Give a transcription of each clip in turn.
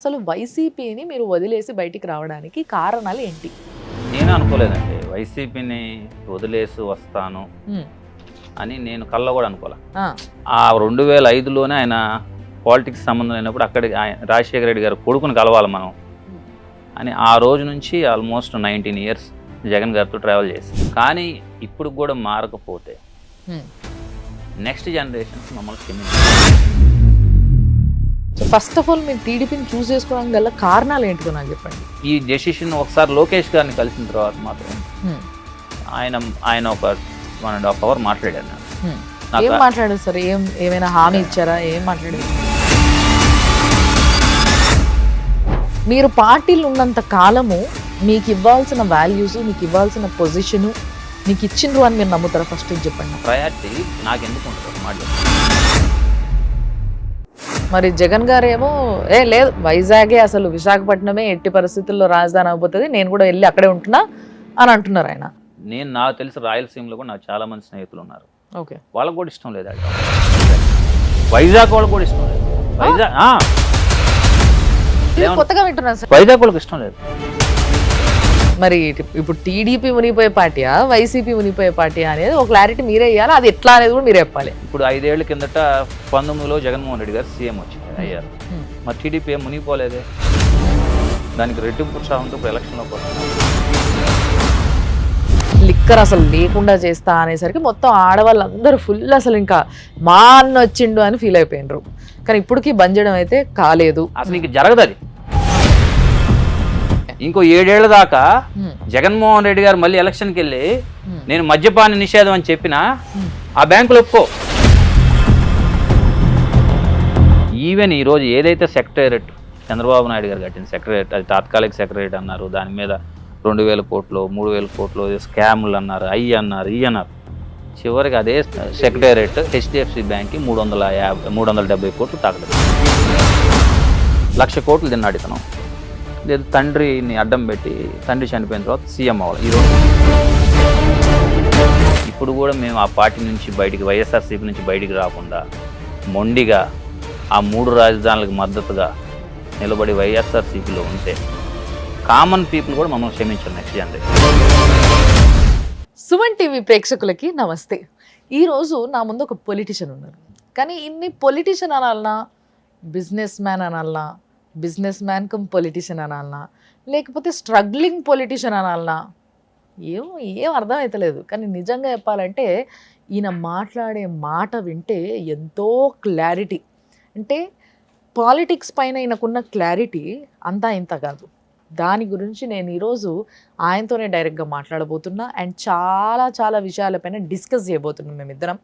అసలు వైసీపీని మీరు వదిలేసి బయటికి రావడానికి కారణాలు ఏంటి? నేను అనుకోలేదండి వైసీపీని వదిలేసి వస్తాను అని నేను కళ్ళ కూడా అనుకోలే. ఆ 2005లోనే ఆయన పాలిటిక్స్ సంబంధం అయినప్పుడు అక్కడికి రాజశేఖర రెడ్డి గారు కొడుకుని కలవాలి మనం అని ఆ రోజు నుంచి ఆల్మోస్ట్ 19 ఇయర్స్ జగన్ గారితో ట్రావెల్ చేసి, కానీ ఇప్పుడు కూడా మారకపోతే నెక్స్ట్ జనరేషన్ మమ్మల్ని క్షమించాలి. సో ఫస్ట్ ఆఫ్ ఆల్ మీరు టీడీపీని చూస్ చేసుకోవడానికి గల కారణాలు ఏంటిదో నాకు చెప్పండి. ఈ డెసిషన్ ఒకసారి లోకేష్ గారిని కలిసిన తర్వాత మాత్రం ఆయన ఒక 1.5 hours మాట్లాడారు. ఏం మాట్లాడారు సార్? ఏమైనా హామీ ఇచ్చారా? ఏం మాట్లాడారు? మీరు పార్టీలు ఉన్నంత కాలము మీకు ఇవ్వాల్సిన వాల్యూస్, మీకు ఇవ్వాల్సిన పొజిషను మీకు ఇచ్చిండ్రు అని మీరు నమ్ముతారా? ఫస్ట్ చెప్పండి. ప్రయారిటీ నాకు ఎందుకు ఉంటుంది మాట్లాడు. మరి జగన్ గారు ఏమో లేదు వైజాగే అసలు విశాఖపట్నమే ఎట్టి పరిస్థితుల్లో రాజధాని అయిపోతుంది, నేను కూడా వెళ్ళి అక్కడే ఉంటున్నా అని అంటున్నారు ఆయన. నాకు తెలిసి రాయలసీమలో కూడా నాకు చాలా మంది స్నేహితులు ఉన్నారు. ఓకే, వాళ్ళకు కూడా ఇష్టం లేదు. వైజాగ్ వాళ్ళకు కూడా ఇష్టం లేదు. కొత్తగా వింటున్నాను సార్. వైజాగ్ వాళ్ళకి ఇష్టం లేదు. మరి ఇప్పుడు టీడీపీ మునిగిపోయే పార్టీయా, వైసీపీ మునిగిపోయే పార్టీయా అనేది ఒక క్లారిటీ మీరే ఇవ్వాలి. అది ఎట్లా అనేది కూడా మీరే చెప్పాలి. ఇప్పుడు 5 ఏళ్ల కిందట 19లో జగన్మోహన్ రెడ్డి గారు సీఎం అయ్యారు. మరి టీడీపీ ఏం మునిగిపోలేదే. దానికి రెట్టింపు ఉత్సాహంతో ఇప్పుడు ఎలక్షన్లోకి వస్తున్నారు. లిక్కర్ అసలు లేకుండా చేస్తా అనేసరికి మొత్తం ఆడవాళ్ళందరూ ఫుల్ అసలు ఇంకా మా అన్న వచ్చిండు అని ఫీల్ అయిపోయినరు. కానీ ఇప్పటికీ బంద్ చేయడం అయితే కాలేదు. అసలు ఇంక జరగదు అది. ఇంకో 7 ఏళ్ల దాకా జగన్మోహన్ రెడ్డి గారు మళ్ళీ ఎలక్షన్కి వెళ్ళి నేను మద్యపాన నిషేధం అని చెప్పినా ఆ బ్యాంకులు ఒప్పుకో. ఈవెన్ ఈరోజు ఏదైతే సెక్రటేరియట్ చంద్రబాబు నాయుడు గారు కట్టిన సెక్రటేరియట్, అది తాత్కాలిక సెక్రటేరియట్ అన్నారు, దాని మీద 2,000 కోట్లు 3,000 కోట్లు స్కామ్లు అన్నారు, అన్నారు ఈ అన్నారు. చివరికి అదే సెక్రటేరియట్ హెచ్డిఎఫ్సి బ్యాంక్కి 370 కోట్లు తాకలేదు. 1,00,000 కోట్లు తిన్నాడు ఇతను. లేదు తండ్రిని అడ్డం పెట్టి తండ్రి చనిపోయిన తర్వాత సీఎం అవ్వాలి. ఈరోజు ఇప్పుడు కూడా మేము ఆ పార్టీ నుంచి బయటికి, వైఎస్ఆర్సీపీ నుంచి బయటికి రాకుండా మొండిగా ఆ 3 రాజధానులకు మద్దతుగా నిలబడి వైఎస్ఆర్సీపీలో ఉంటే కామన్ పీపుల్ కూడా మమ్మల్ని క్షమించారు నెక్స్ట్ జనరేషన్. సుమన్ టీవీ ప్రేక్షకులకి నమస్తే. ఈరోజు నా ముందు ఒక పొలిటీషియన్ ఉన్నారు. కానీ ఇన్ని పొలిటీషియన్ అనాలనా, బిజినెస్ మ్యాన్ అనాలనా, బిజినెస్ మ్యాన్ కమ్ పొలిటీషియన్ అనాలనా, లేకపోతే స్ట్రగ్లింగ్ పొలిటీషియన్ అనాలనా, ఏం అర్థమవుతలేదు. కానీ నిజంగా చెప్పాలంటే ఈయన మాట్లాడే మాట వింటే ఎంతో క్లారిటీ, అంటే పాలిటిక్స్ పైన ఈయనకున్న క్లారిటీ అంతా ఇంత కాదు. దాని గురించి నేను ఈరోజు ఆయనతోనే డైరెక్ట్గా మాట్లాడబోతున్నా. అండ్ చాలా చాలా విషయాలపైన డిస్కస్ చేయబోతున్నాం మేమిద్దరం.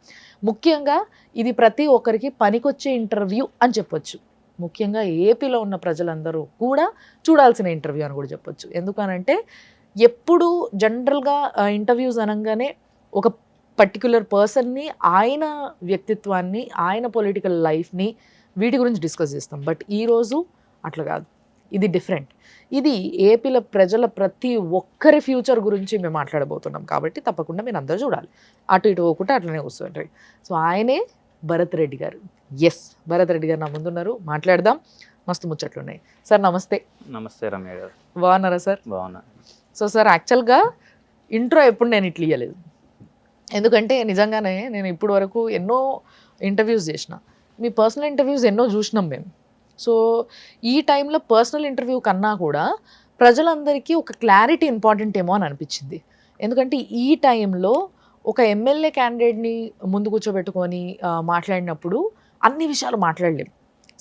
ముఖ్యంగా ఇది ప్రతి ఒక్కరికి పనికొచ్చే ఇంటర్వ్యూ అని చెప్పొచ్చు. ముఖ్యంగా ఏపీలో ఉన్న ప్రజలందరూ కూడా చూడాల్సిన ఇంటర్వ్యూ అని కూడా చెప్పొచ్చు. ఎందుకనంటే ఎప్పుడు జనరల్గా ఇంటర్వ్యూస్ అనగానే ఒక పర్టిక్యులర్ పర్సన్ని, ఆయన వ్యక్తిత్వాన్ని, ఆయన పొలిటికల్ లైఫ్ని, వీటి గురించి డిస్కస్ చేస్తాం. బట్ ఈరోజు అట్లా కాదు, ఇది డిఫరెంట్. ఇది ఏపీల ప్రజల ప్రతి ఒక్కరి ఫ్యూచర్ గురించి మేము మాట్లాడబోతున్నాం. కాబట్టి తప్పకుండా మీరు అందరూ చూడాలి. అటు ఇటు పోకుండా అట్లనే కూర్చోండి. సో ఆయనే భరత్ రెడ్డి గారు. ఎస్, భరత్ రెడ్డి గారు నా ముందున్నారు, మాట్లాడదాం. మస్తు ముచ్చట్లు ఉన్నాయి. సార్ నమస్తే. నమస్తే రమ్య గారు. బాగున్నారా సార్? బాగున్నా. సో సార్ యాక్చువల్గా ఇంట్రో ఎప్పుడు నేను ఇట్లా ఇవ్వలేదు. ఎందుకంటే నిజంగానే నేను ఇప్పుడు వరకు ఎన్నో ఇంటర్వ్యూస్ చేసిన, మీ పర్సనల్ ఇంటర్వ్యూస్ ఎన్నో చూసినాం మేము. సో ఈ టైంలో పర్సనల్ ఇంటర్వ్యూ కన్నా కూడా ప్రజలందరికీ ఒక క్లారిటీ ఇంపార్టెంట్ ఏమో అని అనిపించింది. ఎందుకంటే ఈ టైంలో ఒక ఎమ్మెల్యే క్యాండిడేట్ని ముందు కూర్చోబెట్టుకొని మాట్లాడినప్పుడు అన్ని విషయాలు మాట్లాడలేం.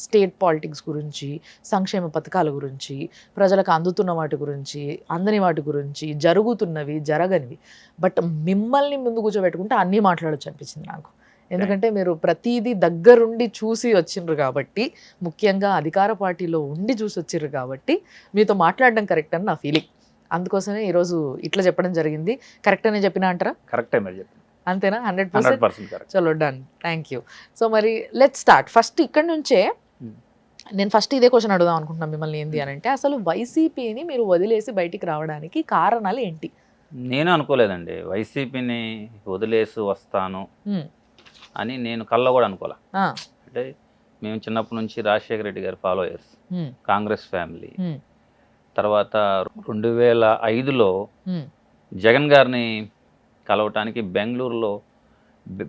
స్టేట్ పాలిటిక్స్ గురించి, సంక్షేమ పథకాల గురించి, ప్రజలకు అందుతున్న వాటి గురించి, అందని వాటి గురించి, జరుగుతున్నవి జరగనివి. బట్ మిమ్మల్ని ముందు కూర్చోబెట్టుకుంటే అన్నీ మాట్లాడొచ్చు అనిపించింది నాకు. ఎందుకంటే మీరు ప్రతిదీ దగ్గరుండి చూసి వచ్చిండ్రు కాబట్టి, ముఖ్యంగా అధికార పార్టీలో ఉండి చూసి వచ్చిర్రు కాబట్టి మీతో మాట్లాడడం కరెక్ట్ అని నా ఫీలింగ్. అందుకోసమే ఈరోజు ఇట్లా చెప్పడం జరిగింది. కరెక్ట్ అనే చెప్పినా అంటారా? కరెక్టే మీరు చెప్పండి. అంతేనా? 100%. చలో డన్, థ్యాంక్ యూ. సో మరి లెట్స్ స్టార్ట్. ఫస్ట్ ఇక్కడ నుంచే నేను ఫస్ట్ ఇదే క్వశ్చన్ అడుగుదాం అనుకుంటున్నాను మిమ్మల్ని. ఏంది అని అంటే అసలు వైసీపీని మీరు వదిలేసి బయటికి రావడానికి కారణాలు ఏంటి? నేను అనుకోలేదండి వైసీపీని వదిలేసి వస్తాను అని. నేను కళ్ళ కూడా అనుకోలే. అంటే మేము చిన్నప్పటి నుంచి రాజశేఖర రెడ్డి గారి ఫాలోయర్స్, కాంగ్రెస్ ఫ్యామిలీ. తర్వాత 2005లో జగన్ గారిని కలవటానికి బెంగళూరులో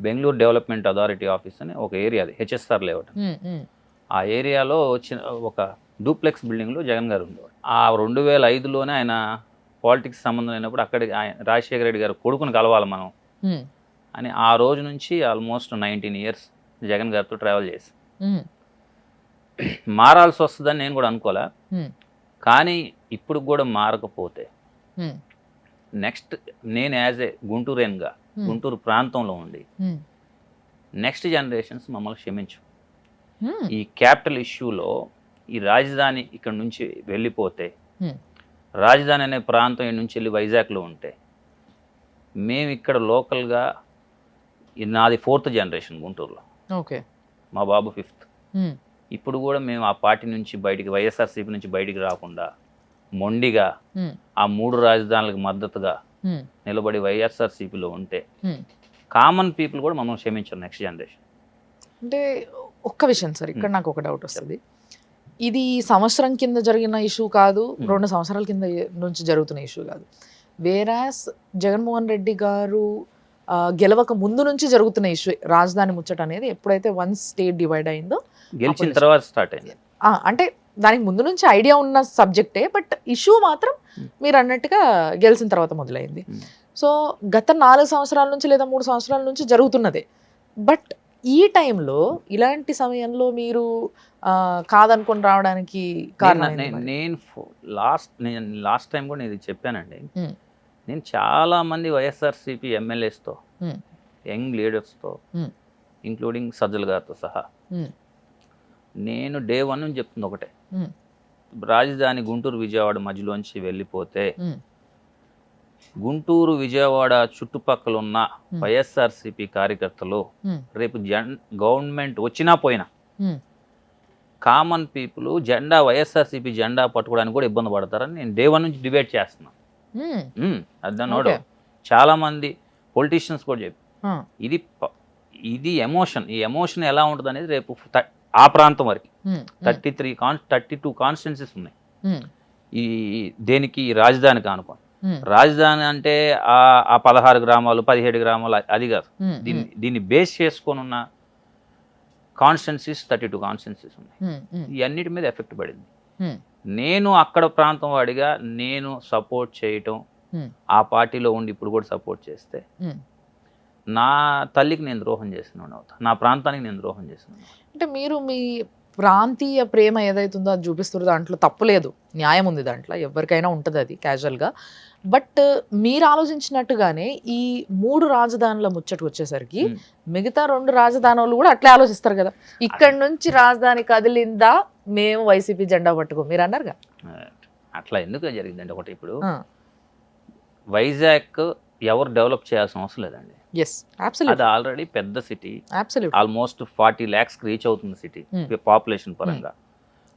బెంగళూరు డెవలప్మెంట్ అథారిటీ ఆఫీస్ అని ఒక ఏరియా, అది హెచ్ఎస్ఆర్ లేఅవుట్. ఆ ఏరియాలో ఒక డూప్లెక్స్ బిల్డింగ్లో జగన్ గారు ఉండేవాడు. ఆ 2005లోనే ఆయన పాలిటిక్స్ సంబంధం అయినప్పుడు అక్కడికి రాజశేఖర రెడ్డి గారు కొడుకుని కలవాలి మనం అని ఆ రోజు నుంచి ఆల్మోస్ట్ 19 years జగన్ గారితో ట్రావెల్ చేసి మారాల్సి వస్తుందని నేను కూడా అనుకోలే. కానీ ఇప్పుడు కూడా మారకపోతే నెక్స్ట్ నేను యాజ్ ఏ గుంటూరేన్గా గుంటూరు ప్రాంతంలో ఉండి నెక్స్ట్ జనరేషన్స్ మమ్మల్ని క్షమించు. ఈ క్యాపిటల్ ఇష్యూలో ఈ రాజధాని ఇక్కడ నుంచి వెళ్ళిపోతే, రాజధాని అనే ప్రాంతం ఇక్కడ నుంచి వెళ్ళి వైజాగ్లో ఉంటే, మేము ఇక్కడ లోకల్గా, నాది 4th generation గుంటూరులో, ఓకే, మా బాబు 5th. ఇప్పుడు కూడా మేము ఆ పార్టీ నుంచి బయటికి, వైఎస్ఆర్సీపీ నుంచి బయటికి రాకుండా మొండిగా ఆ 3 రాజధానులకు మద్దతుగా నిలబడి వైఎస్ఆర్సీపీలో ఉంటే కామన్ పీపుల్ కూడా మమ్మల్ని క్షమించారు నెక్స్ట్ జనరేషన్. అంటే ఒక్క విషయం సార్, ఇక్కడ నాకు ఒక డౌట్ వస్తుంది. ఇది సంవత్సరం కింద జరిగిన ఇష్యూ కాదు, 2 సంవత్సరాల కింద నుంచి జరుగుతున్న ఇష్యూ కాదు. వేరాస్ జగన్మోహన్ రెడ్డి గారు గెలవక ముందు నుంచి జరుగుతున్న ఇష్యూ రాజధాని ముచ్చట అనేది. ఎప్పుడైతే వన్ స్టేట్ డివైడ్ అయిందో గెలిచిన తర్వాత స్టార్ట్ అయింది. అంటే దానికి ముందు నుంచి ఐడియా ఉన్న సబ్జెక్టే, బట్ ఇష్యూ మాత్రం మీరు అన్నట్టుగా గెలిచిన తర్వాత మొదలైంది. సో గత 4 సంవత్సరాల నుంచి లేదా 3 సంవత్సరాల నుంచి జరుగుతున్నదే. బట్ ఈ టైంలో ఇలాంటి సమయంలో మీరు కాదనుకొని రావడానికి కారణం? నేను లాస్ట్ టైం కూడా నేను చెప్పానండి. నేను చాలా మంది వైఎస్ఆర్సీపీ ఎమ్మెల్యేస్తో, యంగ్ లీడర్స్తో, ఇంక్లూడింగ్ సజ్జల గారితో సహా, నేను డే 1 నుంచి చెప్తుంది ఒకటే, రాజధాని గుంటూరు విజయవాడ మధ్యలోంచి వెళ్ళిపోతే గుంటూరు విజయవాడ చుట్టుపక్కల ఉన్న వైఎస్ఆర్సీపీ కార్యకర్తలు రేపు గవర్నమెంట్ వచ్చినా పోయినా కామన్ పీపుల్ జెండా, వైఎస్ఆర్సీపీ జెండా పట్టుకోవడానికి కూడా ఇబ్బంది పడతారని నేను డే 1 నుంచి డిబేట్ చేస్తున్నాను. అదన్నోడు చాలా మంది పొలిటీషియన్స్ కూడా చెప్పి, ఇది ఎమోషన్, ఈ ఎమోషన్ ఎలా ఉంటుంది అనేది రేపు ఆ ప్రాంతం వరకు 32 కాన్స్టిట్యున్సీస్ ఉన్నాయి ఈ దేనికి, రాజధానికి అనుకోండి. రాజధాని అంటే ఆ 16 గ్రామాలు 17 గ్రామాలు అది కాదు. దీన్ని బేస్ చేసుకొని ఉన్న కాన్స్టిట్యున్సీస్ 32 కాన్స్టిట్యున్సీస్ ఉన్నాయి. ఈ అన్నిటి మీద ఎఫెక్ట్ పడింది. నేను అక్కడ ప్రాంతం వాడిగా నేను సపోర్ట్ చేయటం, ఆ పార్టీలో ఉండి ఇప్పుడు కూడా సపోర్ట్ చేస్తే నా తల్లికి నేను ద్రోహం చేస్తున్నాను అవుతా, నా ప్రాంతానికి నేను ద్రోహం చేస్తున్నాను. అంటే మీరు మీ ప్రాంతీయ ప్రేమ ఏదైతుందో అది చూపిస్తున్నారు, దాంట్లో తప్పులేదు, న్యాయం ఉంది, దాంట్లో ఎవరికైనా ఉంటుంది అది క్యాజువల్గా. బట్ మీరు ఆలోచించినట్టుగానే ఈ 3 రాజధానుల ముచ్చట వచ్చేసరికి మిగతా 2 రాజధానులు కూడా అట్లే ఆలోచిస్తారు కదా. ఇక్కడ నుంచి రాజధాని కదిలిందా మేము వైసీపీ జెండా పట్టుకో, మీరు అన్నారుగా. అట్లా ఎందుకు జరిగిందండి? ఒకటి, ఇప్పుడు వైజాగ్ ఎవరు డెవలప్ చేయాల్సిన అవసరం లేదండి. అది ఆల్రెడీ పెద్ద సిటీ, ఆల్మోస్ట్ 40 lakhs రీచ్ అవుతుంది సిటీ పాపులేషన్ పరంగా.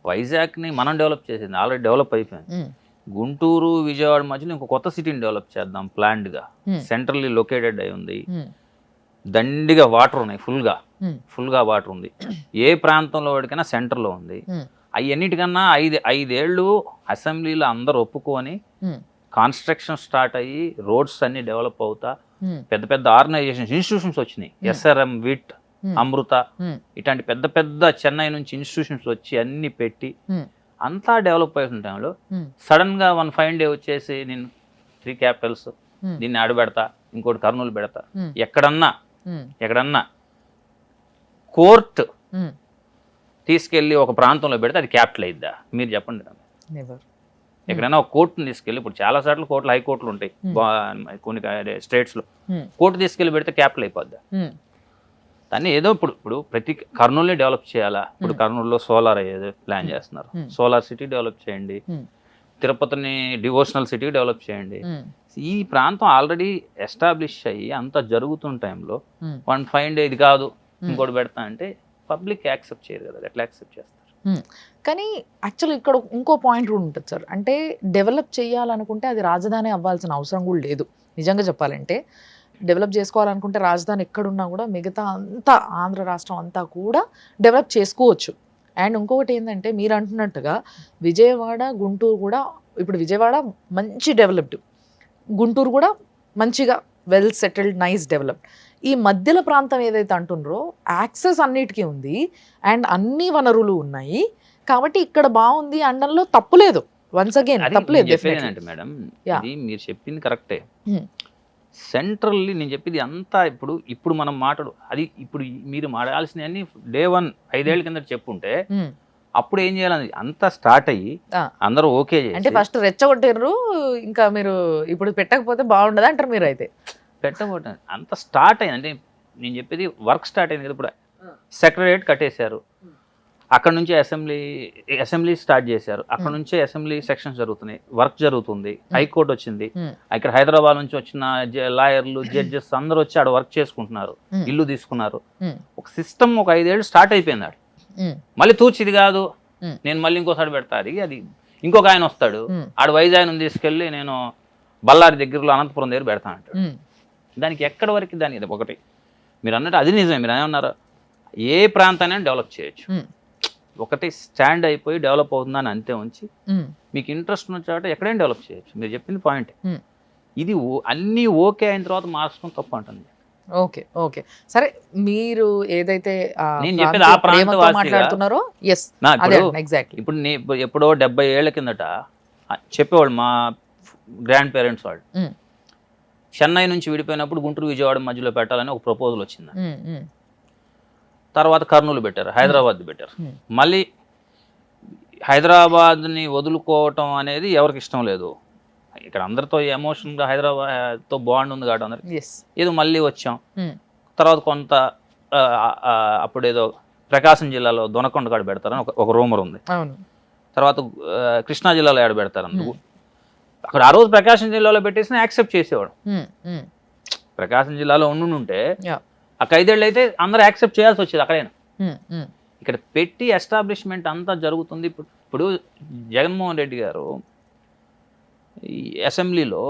వైజాగ్ని మనం డెవలప్ చేసింది, ఆల్రెడీ డెవలప్ అయిపోయింది. గుంటూరు విజయవాడ మధ్యలో ఇంకో కొత్త సిటీని డెవలప్ చేద్దాం ప్లాన్డ్గా, సెంట్రల్లీ లొకేటెడ్ అయి ఉంది, దండిగా వాటర్ ఉన్నాయి, ఫుల్గా వాటర్ ఉంది. ఏ ప్రాంతంలో వాడికైనా సెంటర్లో ఉంది. అన్నిటికన్నా 5 ఏళ్ళు అసెంబ్లీలో అందరు ఒప్పుకొని కన్స్ట్రక్షన్ స్టార్ట్ అయ్యి రోడ్స్ అన్ని డెవలప్ అవుతా పెద్ద పెద్ద ఆర్గనైజేషన్స్, ఇన్స్టిట్యూషన్స్ వచ్చినాయి. SRM, విట్, అమృత, ఇట్లాంటి పెద్ద పెద్ద చెన్నై నుంచి ఇన్స్టిట్యూషన్స్ వచ్చి అన్ని పెట్టి అంతా డెవలప్ అవుతున్న టైంలో సడన్ గా వన్ ఫైన్ డే వచ్చేసి నేను 3 capitals దీన్ని ఆడబెడతా, ఇంకోటి కర్నూలు పెడతా, ఎక్కడన్నా కోర్ట్ తీసుకెళ్ళి ఒక ప్రాంతంలో పెడితే అది క్యాపిటల్ అయిద్దా? మీరు చెప్పండి. ఎక్కడైనా ఒక కోర్టుని తీసుకెళ్ళి, ఇప్పుడు చాలా సార్లు కోర్టులు, హైకోర్టులు ఉంటాయి కొన్ని స్టేట్స్లో, కోర్టు తీసుకెళ్ళి పెడితే క్యాపిటల్ అయిపోద్దా? దాన్ని ఏదో ఇప్పుడు ప్రతి కర్నూలుని డెవలప్ చేయాలా? ఇప్పుడు కర్నూలులో సోలార్ అయ్యేది ప్లాన్ చేస్తున్నారు, సోలార్ సిటీ డెవలప్ చేయండి. తిరుపతిని డివోషనల్ సిటీ డెవలప్ చేయండి. ఈ ప్రాంతం ఆల్రెడీ ఎస్టాబ్లిష్ అయ్యి అంతా జరుగుతున్న టైంలో వన్ ఫైన్ డే ఇది కాదు ఇంకోటి పెడతా అంటే పబ్లిక్ యాక్సెప్ట్ చేయరు కదా. ఎట్లా యాక్సెప్ట్ చేస్తారు? కానీ యాక్చువల్లీ ఇక్కడ ఇంకో పాయింట్ కూడా ఉంటుంది సార్. అంటే డెవలప్ చేయాలనుకుంటే అది రాజధాని అవ్వాల్సిన అవసరం కూడా లేదు నిజంగా చెప్పాలంటే. డెవలప్ చేసుకోవాలనుకుంటే రాజధాని ఎక్కడున్నా కూడా మిగతా అంతా ఆంధ్ర రాష్ట్రం అంతా కూడా డెవలప్ చేసుకోవచ్చు. అండ్ ఇంకొకటి ఏంటంటే మీరు అంటున్నట్టుగా విజయవాడ గుంటూరు కూడా, ఇప్పుడు విజయవాడ మంచి డెవలప్డ్, గుంటూరు కూడా మంచిగా వెల్ సెటిల్డ్, నైస్ డెవలప్డ్. ఈ మధ్యల ప్రాంతం ఏదైతే అంటున్నారో యాక్సెస్ అన్నిటికీ ఉంది అండ్ అన్ని వనరులు ఉన్నాయి కాబట్టి ఇక్కడ బాగుంది అనడంలో తప్పులేదు. వన్స్ అగైన్ తప్పులేదు. చెప్పేదేనంటే మేడం, ఇది మీరు చెప్పింది కరెక్టే. సెంట్రల్లీ నేను చెప్పేది అంతా ఇప్పుడు మనం అది ఇప్పుడు మీరు మాట్లాడాల్సిన అన్ని డే 1 5 ఏళ్ల కింద చెప్పుంటే అప్పుడు ఏం చేయాలని అంతా స్టార్ట్ అయ్యి అందరూ ఓకే అంటే ఫస్ట్ రెచ్చగొట్టారు, ఇంకా మీరు ఇప్పుడు పెట్టకపోతే బాగుండదు అంటారు మీరు. అయితే పెట్టకపోతే అంత స్టార్ట్ అయింది అంటే నేను చెప్పేది వర్క్ స్టార్ట్ అయింది కదా. ఇప్పుడు సెక్రటరేట్ కట్టేశారు, అక్కడ నుంచి అసెంబ్లీ స్టార్ట్ చేశారు, అక్కడ నుంచే అసెంబ్లీ సెక్షన్స్ జరుగుతున్నాయి, వర్క్ జరుగుతుంది. హైకోర్టు వచ్చింది, ఇక్కడ హైదరాబాద్ నుంచి వచ్చిన లాయర్లు జడ్జెస్ అందరూ వచ్చి ఆడ వర్క్ చేసుకుంటున్నారు, ఇల్లు తీసుకున్నారు. ఒక సిస్టమ్ ఒక 5 ఏళ్ళు స్టార్ట్ అయిపోయింది ఆడ. మళ్ళీ తూచిది కాదు, నేను మళ్ళీ ఇంకోసారి పెడతా, అది ఇంకొక ఆయన వస్తాడు, ఆడ వైజాగ్ తీసుకెళ్ళి నేను బళ్ళారి దగ్గరలో అనంతపురం దగ్గర పెడతా అంటాడు. దానికి ఎక్కడి వరకు దానికి ఒకటి మీరు అన్నట్టు అది నిజమే. మీరు ఏమన్నారు, ఏ ప్రాంతాన్ని డెవలప్ చేయొచ్చు, ఒకటి స్టాండ్ అయిపోయి డెవలప్ అవుతుందని అంతే ఉంచి మీకు ఇంట్రెస్ట్ ఉన్న చోట ఎక్కడైనా డెవలప్ చేయొచ్చు. మీరు చెప్పింది పాయింట్. ఇది అన్నీ ఓకే అయిన తర్వాత మార్చడం తప్పు అంటుంది. ఓకే ఓకే సరే, మీరు ఏదైతే నేను చెప్పేది ఆ ప్రాంతం మాట్లాడుతున్నారో ఎగ్జాక్ట్లీ. ఇప్పుడు ఎప్పుడో 70 ఏళ్ల కిందట చెప్పేవాళ్ళు మా గ్రాండ్ పేరెంట్స్ వాళ్ళు, చెన్నై నుంచి విడిపోయినప్పుడు గుంటూరు విజయవాడ మధ్యలో పెట్టాలని ఒక ప్రపోజల్ వచ్చింది. తర్వాత కర్నూలు పెట్టారు, హైదరాబాద్ పెట్టారు. మళ్ళీ హైదరాబాద్ని వదులుకోవటం అనేది ఎవరికి ఇష్టం లేదు. ఇక్కడ అందరితో ఎమోషన్గా హైదరాబాద్తో బాండ్ ఉంది కాబట్టి అందరికి ఏదో మళ్ళీ వచ్చాం. తర్వాత కొంత అప్పుడేదో ప్రకాశం జిల్లాలో దొనకొండ కాడ పెడతారని ఒక రూమర్ ఉంది. తర్వాత కృష్ణా జిల్లాలో ఏడ పెడతారని అక్కడ ఆ రోజు ప్రకాశం జిల్లాలో పెట్టేసి యాక్సెప్ట్ చేసేవాడు. ప్రకాశం జిల్లాలో ఉండుంటే ఆ 5 ఏళ్ళు అయితే అందరూ యాక్సెప్ట్ చేయాల్సి వచ్చేది అక్కడైనా. ఇక్కడ పెట్టి ఎస్టాబ్లిష్మెంట్ అంతా జరుగుతుంది. ఇప్పుడు జగన్మోహన్ రెడ్డి గారు ఈ అసెంబ్లీలో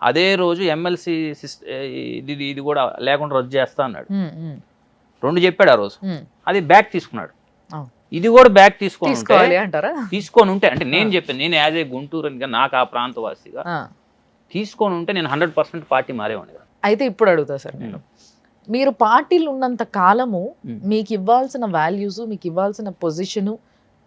అదే రోజు ఎమ్మెల్సీ ఇది కూడా లేకుండా రద్దు చేస్తా అన్నాడు. 2 చెప్పాడు ఆ రోజు, అది బ్యాక్ తీసుకున్నాడు. ఇది కూడా బ్యాక్ తీసుకొని ఉంటే అంటే నేను చెప్పాను, నేను యాజ్ ఏ గుంటూరు నాకు ఆ ప్రాంతవాసిగా తీసుకొని ఉంటే నేను 100% పార్టీ మారేవాడిని. అయితే ఇప్పుడు అడుగుతా సార్, నేను మీరు పార్టీలు ఉన్నంత కాలము మీకు ఇవ్వాల్సిన వాల్యూస్, మీకు ఇవ్వాల్సిన పొజిషను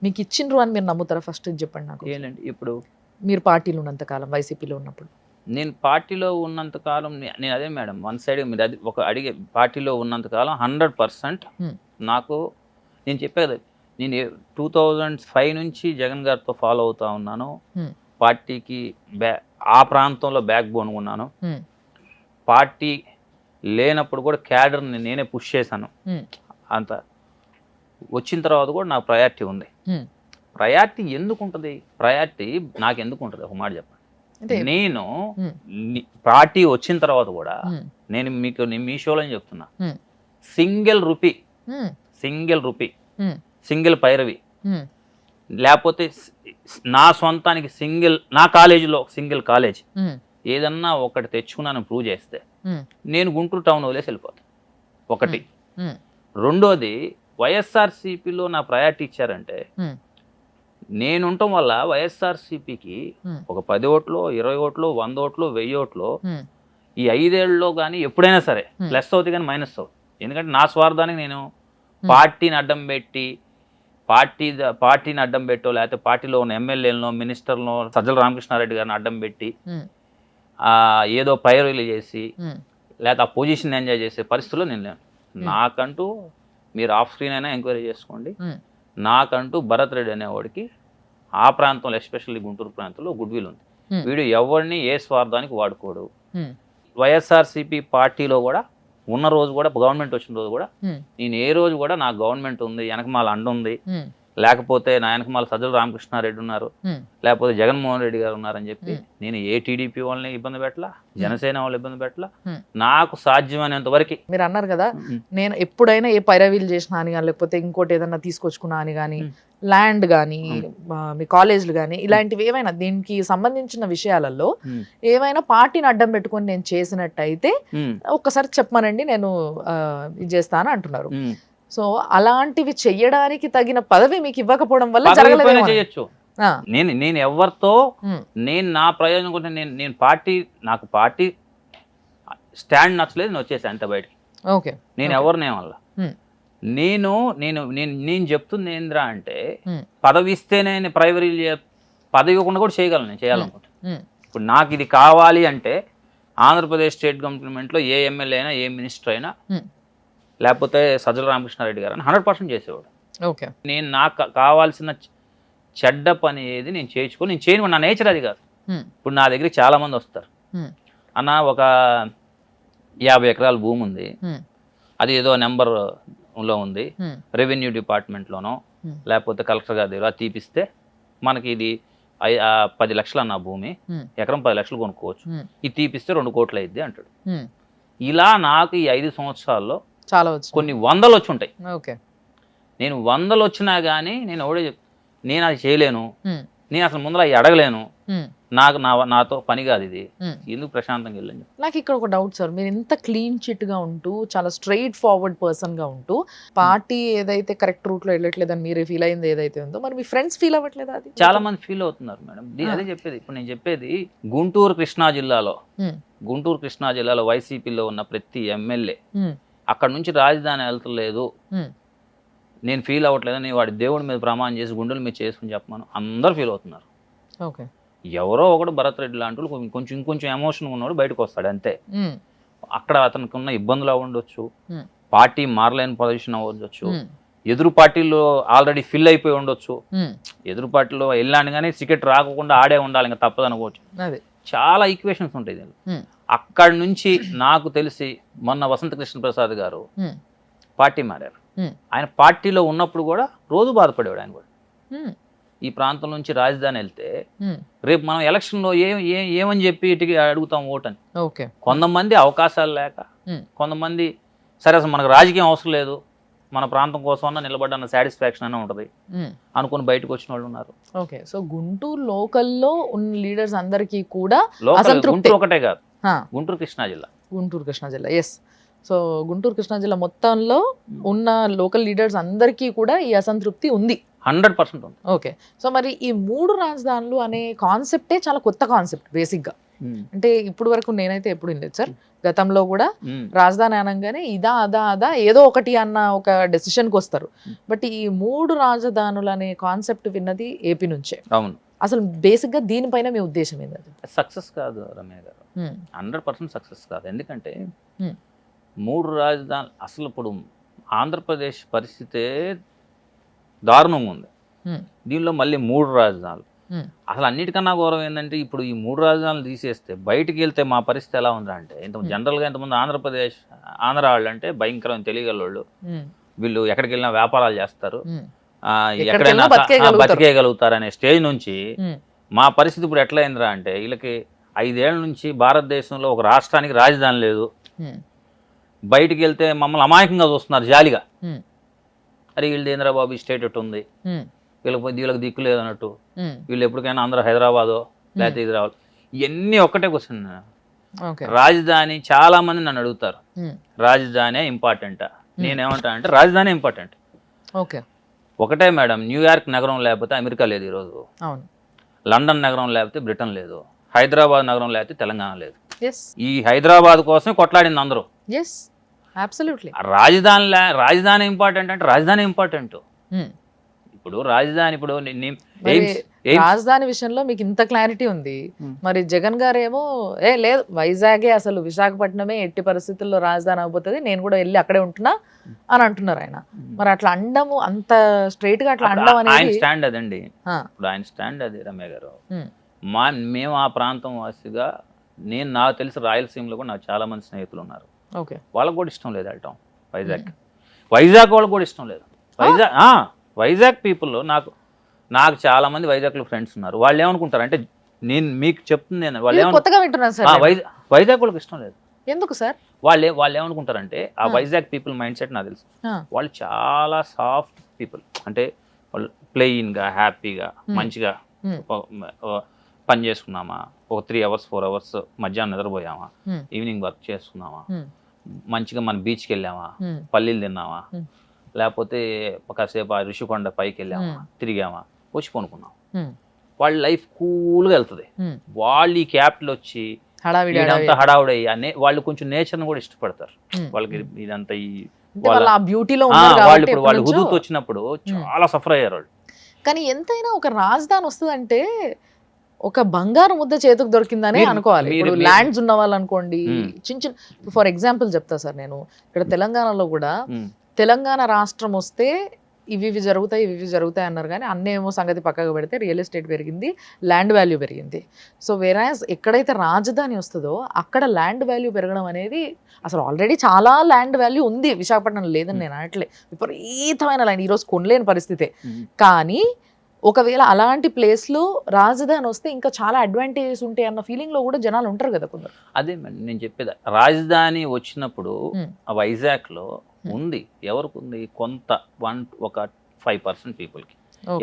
మీకు ఇచ్చిండ్రు అని మీరు నమ్ముతారా? ఫస్ట్ చెప్పండి నాకు. ఏంటండి ఇప్పుడు మీరు పార్టీలో ఉన్నంత కాలం, వైసీపీలో ఉన్నప్పుడు? నేను పార్టీలో ఉన్నంత కాలం నేను అదే మేడం, వన్ సైడ్ మీరు అది ఒక అడిగే, పార్టీలో ఉన్నంత కాలం 100% నాకు నేను చెప్పేది, నేను 2005 నుంచి జగన్ గారితో ఫాలో అవుతా ఉన్నాను. పార్టీకి ఆ ప్రాంతంలో బ్యాక్ బోన్ ఉన్నాను. పార్టీ లేనప్పుడు కూడా క్యాడర్ని నేనే పుష్ చేశాను. అంత వచ్చిన తర్వాత కూడా నాకు ప్రయారిటీ ఉంది. ప్రయారిటీ ఎందుకు ఉంటుంది? ప్రయారిటీ నాకు ఎందుకు ఉంటుంది? ఒక మాట చెప్పండి. నేను పార్టీ వచ్చిన తర్వాత కూడా నేను మీకు మీ షోలో చెప్తున్నా, సింగిల్ రూపీ సింగిల్ పైరవి లేకపోతే నా సొంతానికి నా కాలేజీలో సింగిల్ కాలేజ్ ఏదన్నా ఒకటి తెచ్చుకున్నాను ప్రూవ్ చేస్తే నేను గుంటూరు టౌన్ వదిలేసి వెళ్ళిపోతాను. ఒకటి. రెండోది, వైఎస్ఆర్సీపీలో నా ప్రయారిటీ ఇచ్చారంటే నేను ఉండటం వల్ల వైఎస్ఆర్సీపీకి ఒక 10 ఓట్లు 20 ఓట్లు 100 ఓట్లు 1000 ఓట్లు ఈ 5 ఏళ్లలో కానీ ఎప్పుడైనా సరే ప్లస్ అవుతుంది కానీ మైనస్ అవుతుంది. ఎందుకంటే నా స్వార్థానికి నేను పార్టీని అడ్డం పెట్టి లేకపోతే పార్టీలో ఉన్న ఎమ్మెల్యేలను, మినిస్టర్లను, సజ్జల రామకృష్ణారెడ్డి గారిని అడ్డం పెట్టి ఏదో పైరవీలు చేసి లేకపోతే ఆ పొజిషన్ ఎంజాయ్ చేసే పరిస్థితుల్లో నేను లేను. నాకంటూ మీరు ఆఫ్ స్క్రీన్ అయినా ఎంక్వైరీ చేసుకోండి, నాకంటూ భరత్ రెడ్డి అనేవాడికి ఆ ప్రాంతంలో, ఎస్పెషల్లీ గుంటూరు ప్రాంతంలో గుడ్ విల్ ఉంది. వీడు ఎవరిని ఏ స్వార్థానికి వాడుకోడు. వైఎస్ఆర్సీపీ పార్టీలో కూడా ఉన్న రోజు కూడా, గవర్నమెంట్ వచ్చిన రోజు కూడా, నేను ఏ రోజు కూడా నా గవర్నమెంట్ ఉంది, వెనక మాల అండ ఉంది, లేకపోతే నాయనకమాల సజ్జల రామకృష్ణారెడ్డి ఉన్నారు, Hmm. లేకపోతే జగన్మోహన్ రెడ్డి గారు ఉన్నారని చెప్పి నేను ఏ టీడీపీ వాళ్ళని ఇబ్బంది పెట్టలా, జనసేన వాళ్ళు ఇబ్బంది పెట్టలా. నాకు సాధ్యమైనంత వరకు మీరు అన్నారు కదా, నేను ఎప్పుడైనా ఏ పైరవీలు చేసినా అని కానీ, లేకపోతే ఇంకోటి ఏదైనా తీసుకొచ్చుకున్నా అని కానీ, ల్యాండ్ కానీ, మీ కాలేజీలు కానీ, ఇలాంటివి ఏమైనా దీనికి సంబంధించిన విషయాలలో ఏమైనా పార్టీని అడ్డం పెట్టుకొని నేను చేసినట్టయితే ఒక్కసారి చెప్పమనండి, నేను ఇది చేస్తాను అంటున్నారు. సో అలాంటివి చెయ్యడానికి తగిన పదవి మీకు ఇవ్వకపోవడం వల్ల జరగలేదు. చేయొచ్చు. నేను ఎవరితో నేను నా ప్రయోజనం కోసం నేను నాకు పార్టీ స్టాండ్ నచ్చలేదు, నేను వచ్చేసాను అంత బయటికి. ఓకే, నేను ఎవరినే వల్ల నేను నేను నేను నేను చెప్తుంది ఏంద్రా అంటే పదవి ఇస్తేనే ప్రైమరీ పదవి ఇవ్వకుండా కూడా చేయగలను, నేను చేయాలనుకుంటా. ఇప్పుడు నాకు ఇది కావాలి అంటే ఆంధ్రప్రదేశ్ స్టేట్ గవర్నమెంట్లో ఏ ఎమ్మెల్యే అయినా, ఏ మినిస్టర్ అయినా, లేకపోతే సజ్జల రామకృష్ణారెడ్డి గారు అని 100% చేసేవాడు. ఓకే, నేను నాకు కావాల్సిన చెడ్డ పని ఏది నేను చేయించుకొని నేను చేయను, నా నేచర్ అది కాదు. ఇప్పుడు నా దగ్గరికి చాలా మంది వస్తారు, అన్న ఒక 50 ఎకరాల భూమి ఉంది, అది ఏదో నెంబర్లో ఉంది, రెవెన్యూ డిపార్ట్మెంట్లోనో లేకపోతే కలెక్టర్ గారి దగ్గర తీపిస్తే మనకి ఇది 10 లక్షలు అన్న భూమి, ఎకరం 10 లక్షలు కొనుక్కోవచ్చు, ఇది తీపిస్తే 2 కోట్లు అయింది అంటాడు. ఇలా నాకు ఈ 5 సంవత్సరాల్లో చాలా కొన్ని 100 వచ్చి ఉంటాయి. ఓకే, నేను 100 వచ్చినా కానీ నేను అది చేయలేను, నేను అసలు ముందర అవి అడగలేను, నాతో పని కాదు ఇది, ఎందుకు ప్రశాంతంగా వెళ్ళండి. నాకు ఇక్కడ ఒక డౌట్ సార్, మీరు ఇంత క్లీన్ చిట్ గా ఉంటూ చాలా స్ట్రైట్ ఫార్వర్డ్ పర్సన్ గా ఉంటూ పార్టీ ఏదైతే కరెక్ట్ రూట్ లో వెళ్ళట్లేదని మీరు ఫీల్ అయింది ఏదైతే ఉందో, మరి మీ ఫ్రెండ్స్ ఫీల్ అవ్వట్లేదు? అది చాలా మంది ఫీల్ అవుతున్నారు మేడం. అదే చెప్పేది, ఇప్పుడు నేను చెప్పేది గుంటూరు కృష్ణా జిల్లాలో వైసీపీలో ఉన్న ప్రతి ఎమ్మెల్యే అక్కడ నుంచి రాజధాని వెళ్తలేదు, నేను ఫీల్ అవ్వట్లేదు, నేను వాడి దేవుడి మీద ప్రమాణం చేసి గుండెల మీద చేసుకుని చెప్పమను, అందరూ ఫీల్ అవుతున్నారు. ఓకే, ఎవరో ఒకడు భరత్ రెడ్డి లాంటి వాళ్ళు ఇంకొంచెం ఎమోషన్ ఉన్నవాడు బయటకు వస్తాడు అంతే. అక్కడ అతనికి ఉన్న ఇబ్బందులు ఉండొచ్చు, పార్టీ మారలేని పొజిషన్ అవ్వచ్చు, ఎదురు పార్టీలో ఆల్రెడీ ఫిల్ అయిపోయి ఉండొచ్చు, ఎదురు పార్టీలో వెళ్ళాను కానీ టికెట్ రాకుండా ఆడే ఉండాలి, ఇంకా తప్పదు అనుకోవచ్చు. చాలా ఈక్వేషన్స్ ఉంటాయి దీనిలో. అక్కడి నుంచి నాకు తెలిసి మొన్న వసంత కృష్ణ ప్రసాద్ గారు పార్టీ మారారు. ఆయన పార్టీలో ఉన్నప్పుడు కూడా రోజు బాధపడేవాడు. ఆయన కూడా ఈ ప్రాంతం నుంచి రాజధాని వెళ్తే రేపు మనం ఎలక్షన్లో ఏమని చెప్పి ఇటుకి అడుగుతాం ఓటని. కొంతమంది అవకాశాలు లేక, కొంతమంది సరే అసలు మనకు రాజకీయం అవసరం లేదు, మన ప్రాంతం కోసం నిలబడ్డ సాటిస్ఫాక్షన్ అనే ఉంటుంది అనుకుని బయటకు వచ్చిన వాళ్ళు ఉన్నారు. ఓకే, సో గుంటూరు లోకల్లో ఉన్న లీడర్స్ అందరికీ కూడా గుంటూరు ఒకటే కాదు, గుంటూరు కృష్ణా జిల్లా ఎస్. సో గుంటూరు కృష్ణా జిల్లా మొత్తంలో ఉన్న లోకల్ లీడర్స్ అందరికీ కూడా ఈ అసంతృప్తి ఉంది, 100% ఉంది. ఓకే, సో మరి ఈ 3 రాజధానులు అనే కాన్సెప్టే చాలా కొత్త కాన్సెప్ట్ బేసిక్గా. అంటే ఇప్పుడు వరకు నేనైతే ఎప్పుడు వినలేదు సార్. గతంలో కూడా రాజధాని అనగానే ఇదా అదా ఏదో ఒకటి అన్న ఒక డెసిషన్కి వస్తారు. బట్ ఈ 3 రాజధానులు అనే కాన్సెప్ట్ విన్నది ఏపీ నుంచే. అవును, అసలు బేసిక్గా దీనిపైన మీ ఉద్దేశం ఏంటది? సక్సెస్ కాదు రమ్య గారు, 100% సక్సెస్ కాదు. ఎందుకంటే 3 రాజధానులు అసలు ఇప్పుడు ఆంధ్రప్రదేశ్ పరిస్థితే దారుణంగా ఉంది. దీనిలో మళ్ళీ 3 రాజధానులు. అసలు అన్నిటికన్నా గౌరవం ఏంటంటే ఇప్పుడు ఈ 3 రాజధానులు తీసేస్తే బయటికి వెళ్తే మా పరిస్థితి ఎలా ఉందంటే, జనరల్గా ఇంతమంది ఆంధ్ర వాళ్ళు అంటే భయంకరమైన తెలియగలవాళ్ళు, వీళ్ళు ఎక్కడికి వెళ్ళినా వ్యాపారాలు చేస్తారు, ఎక్కడైనా బతికేయగలుగుతారు అనే స్టేజ్ నుంచి మా పరిస్థితి ఇప్పుడు ఎట్లా అయిందిరా అంటే, వీళ్ళకి 5 ఏళ్ల నుంచి భారతదేశంలో ఒక రాష్ట్రానికి రాజధాని లేదు, బయటికి వెళ్తే మమ్మల్ని అమాయకంగా చూస్తున్నారు జాలిగా. అరే వీళ్ళు హైదరాబాద్ స్టేట్ ఎట్టు ఉంది, వీళ్ళకి దిక్కు లేదు అన్నట్టు, వీళ్ళు ఎప్పటికైనా అందరూ హైదరాబాదో లేకపోతే హైదరాబాద్, ఇవన్నీ ఒక్కటే క్వశ్చన్. రాజధాని చాలా మంది నన్ను అడుగుతారు, రాజధాని ఇంపార్టెంటా? నేనేమంటా అంటే రాజధాని ఇంపార్టెంట్. ఒకటే మేడం, న్యూయార్క్ నగరం లేకపోతే అమెరికా లేదు ఈరోజు, లండన్ నగరం లేకపోతే బ్రిటన్ లేదు, హైదరాబాద్ నగరం లేకపోతే తెలంగాణ లేదు. ఈ హైదరాబాద్ కోసం కొట్లాడింది అందరూ. రాజధాని ఇంపార్టెంట్ అంటే రాజధాని ఇంపార్టెంట్. ఇప్పుడు రాజధాని విషయంలో మీకు ఇంత క్లారిటీ ఉంది, మరి జగన్ గారు ఏమో లేదు వైజాగే అసలు విశాఖపట్నమే ఎట్టి పరిస్థితుల్లో రాజధాని అయిపోతుంది, నేను కూడా వెళ్ళి అక్కడే ఉంటున్నా అని అంటున్నారు ఆయన. మరి అట్లా అండము అంత స్ట్రైట్ గా అట్లా అండం అనేది ఆయన స్టాండ్ అదండి. ఇప్పుడు ఆయన స్టాండ్ అది రమ్య గారు. మేము ఆ ప్రాంతం వాసిగా, నాకు తెలిసి రాయలసీమలో కూడా నాకు చాలా మంది స్నేహితులు ఉన్నారు, వాళ్ళకు కూడా ఇష్టం లేదు వెళ్ళటం వైజాగ్ వాళ్ళకు కూడా ఇష్టం లేదు. వైజాగ్ పీపుల్లో నాకు చాలా మంది వైజాగ్లో ఫ్రెండ్స్ ఉన్నారు. వాళ్ళు ఏమనుకుంటారు అంటే, నేను మీకు చెప్తుంది వాళ్ళు ఇది కొత్తగా వింటున్నాను సార్. వైజాగ్ వాళ్ళకి ఇష్టం లేదు. ఎందుకు సార్? వాళ్ళు ఏమనుకుంటారంటే, ఆ వైజాగ్ పీపుల్ మైండ్ సెట్ నాకు తెలుసు. వాళ్ళు చాలా సాఫ్ట్ పీపుల్, అంటే వాళ్ళు ప్లెయిన్గా హ్యాపీగా మంచిగా పని చేసుకున్నామా, ఒక 3 hours 4 hours మధ్యాహ్నం నిద్రపోయామా, ఈవినింగ్ వర్క్ చేసుకున్నామా, మంచిగా మన బీచ్కి వెళ్ళామా, పల్లీలు తిన్నామా, లేకపోతే కాసేపు ఆ ఋషికొండ పైకి వెళ్ళామా, తిరిగామా, వచ్చి కొనుక్కున్నాం. వాళ్ళ లైఫ్ కూల్గా వెళ్తుంది. వాళ్ళు ఈ క్యాపిటల్ వచ్చి ఇదంతా హడావుడై వాళ్ళు కొంచెం నేచర్ని కూడా ఇష్టపడతారు. వాళ్ళకి ఇదంతా వాళ్ళు హుదూత్ వచ్చినప్పుడు చాలా సఫర్ అయ్యారు వాళ్ళు. కానీ ఎంతైనా ఒక రాజధాని వస్తుందంటే ఒక బంగారు ముద్ద చేతికి దొరికిందని అనుకోవాలి. ఇప్పుడు ల్యాండ్స్ ఉన్న వాళ్ళు అనుకోండి, చిన్న చిన్న ఫర్ ఎగ్జాంపుల్ చెప్తా సార్, నేను ఇక్కడ తెలంగాణలో కూడా తెలంగాణ రాష్ట్రం వస్తే ఇవి జరుగుతాయి అన్నారు. కానీ అన్నేమో సంగతి పక్కకు పెడితే రియల్ ఎస్టేట్ పెరిగింది, ల్యాండ్ వాల్యూ పెరిగింది. సో వేరాజ్ ఎక్కడైతే రాజధాని వస్తుందో అక్కడ ల్యాండ్ వాల్యూ పెరగడం అనేది, అసలు ఆల్రెడీ చాలా ల్యాండ్ వాల్యూ ఉంది విశాఖపట్నం, లేదని నేను అనట్లే, విపరీతమైన ల్యాండ్ ఈరోజు కొనలేని పరిస్థితే. కానీ ఒకవేళ అలాంటి ప్లేస్లో రాజధాని వస్తే ఇంకా చాలా అడ్వాంటేజెస్ ఉంటాయి అన్న ఫీలింగ్లో కూడా జనాలు ఉంటారు కదా కొందరు. అదే నేను చెప్పేది, రాజధాని వచ్చినప్పుడు వైజాగ్లో ఉంది, ఎవరికి ఉంది, ఒక 5% పీపుల్కి,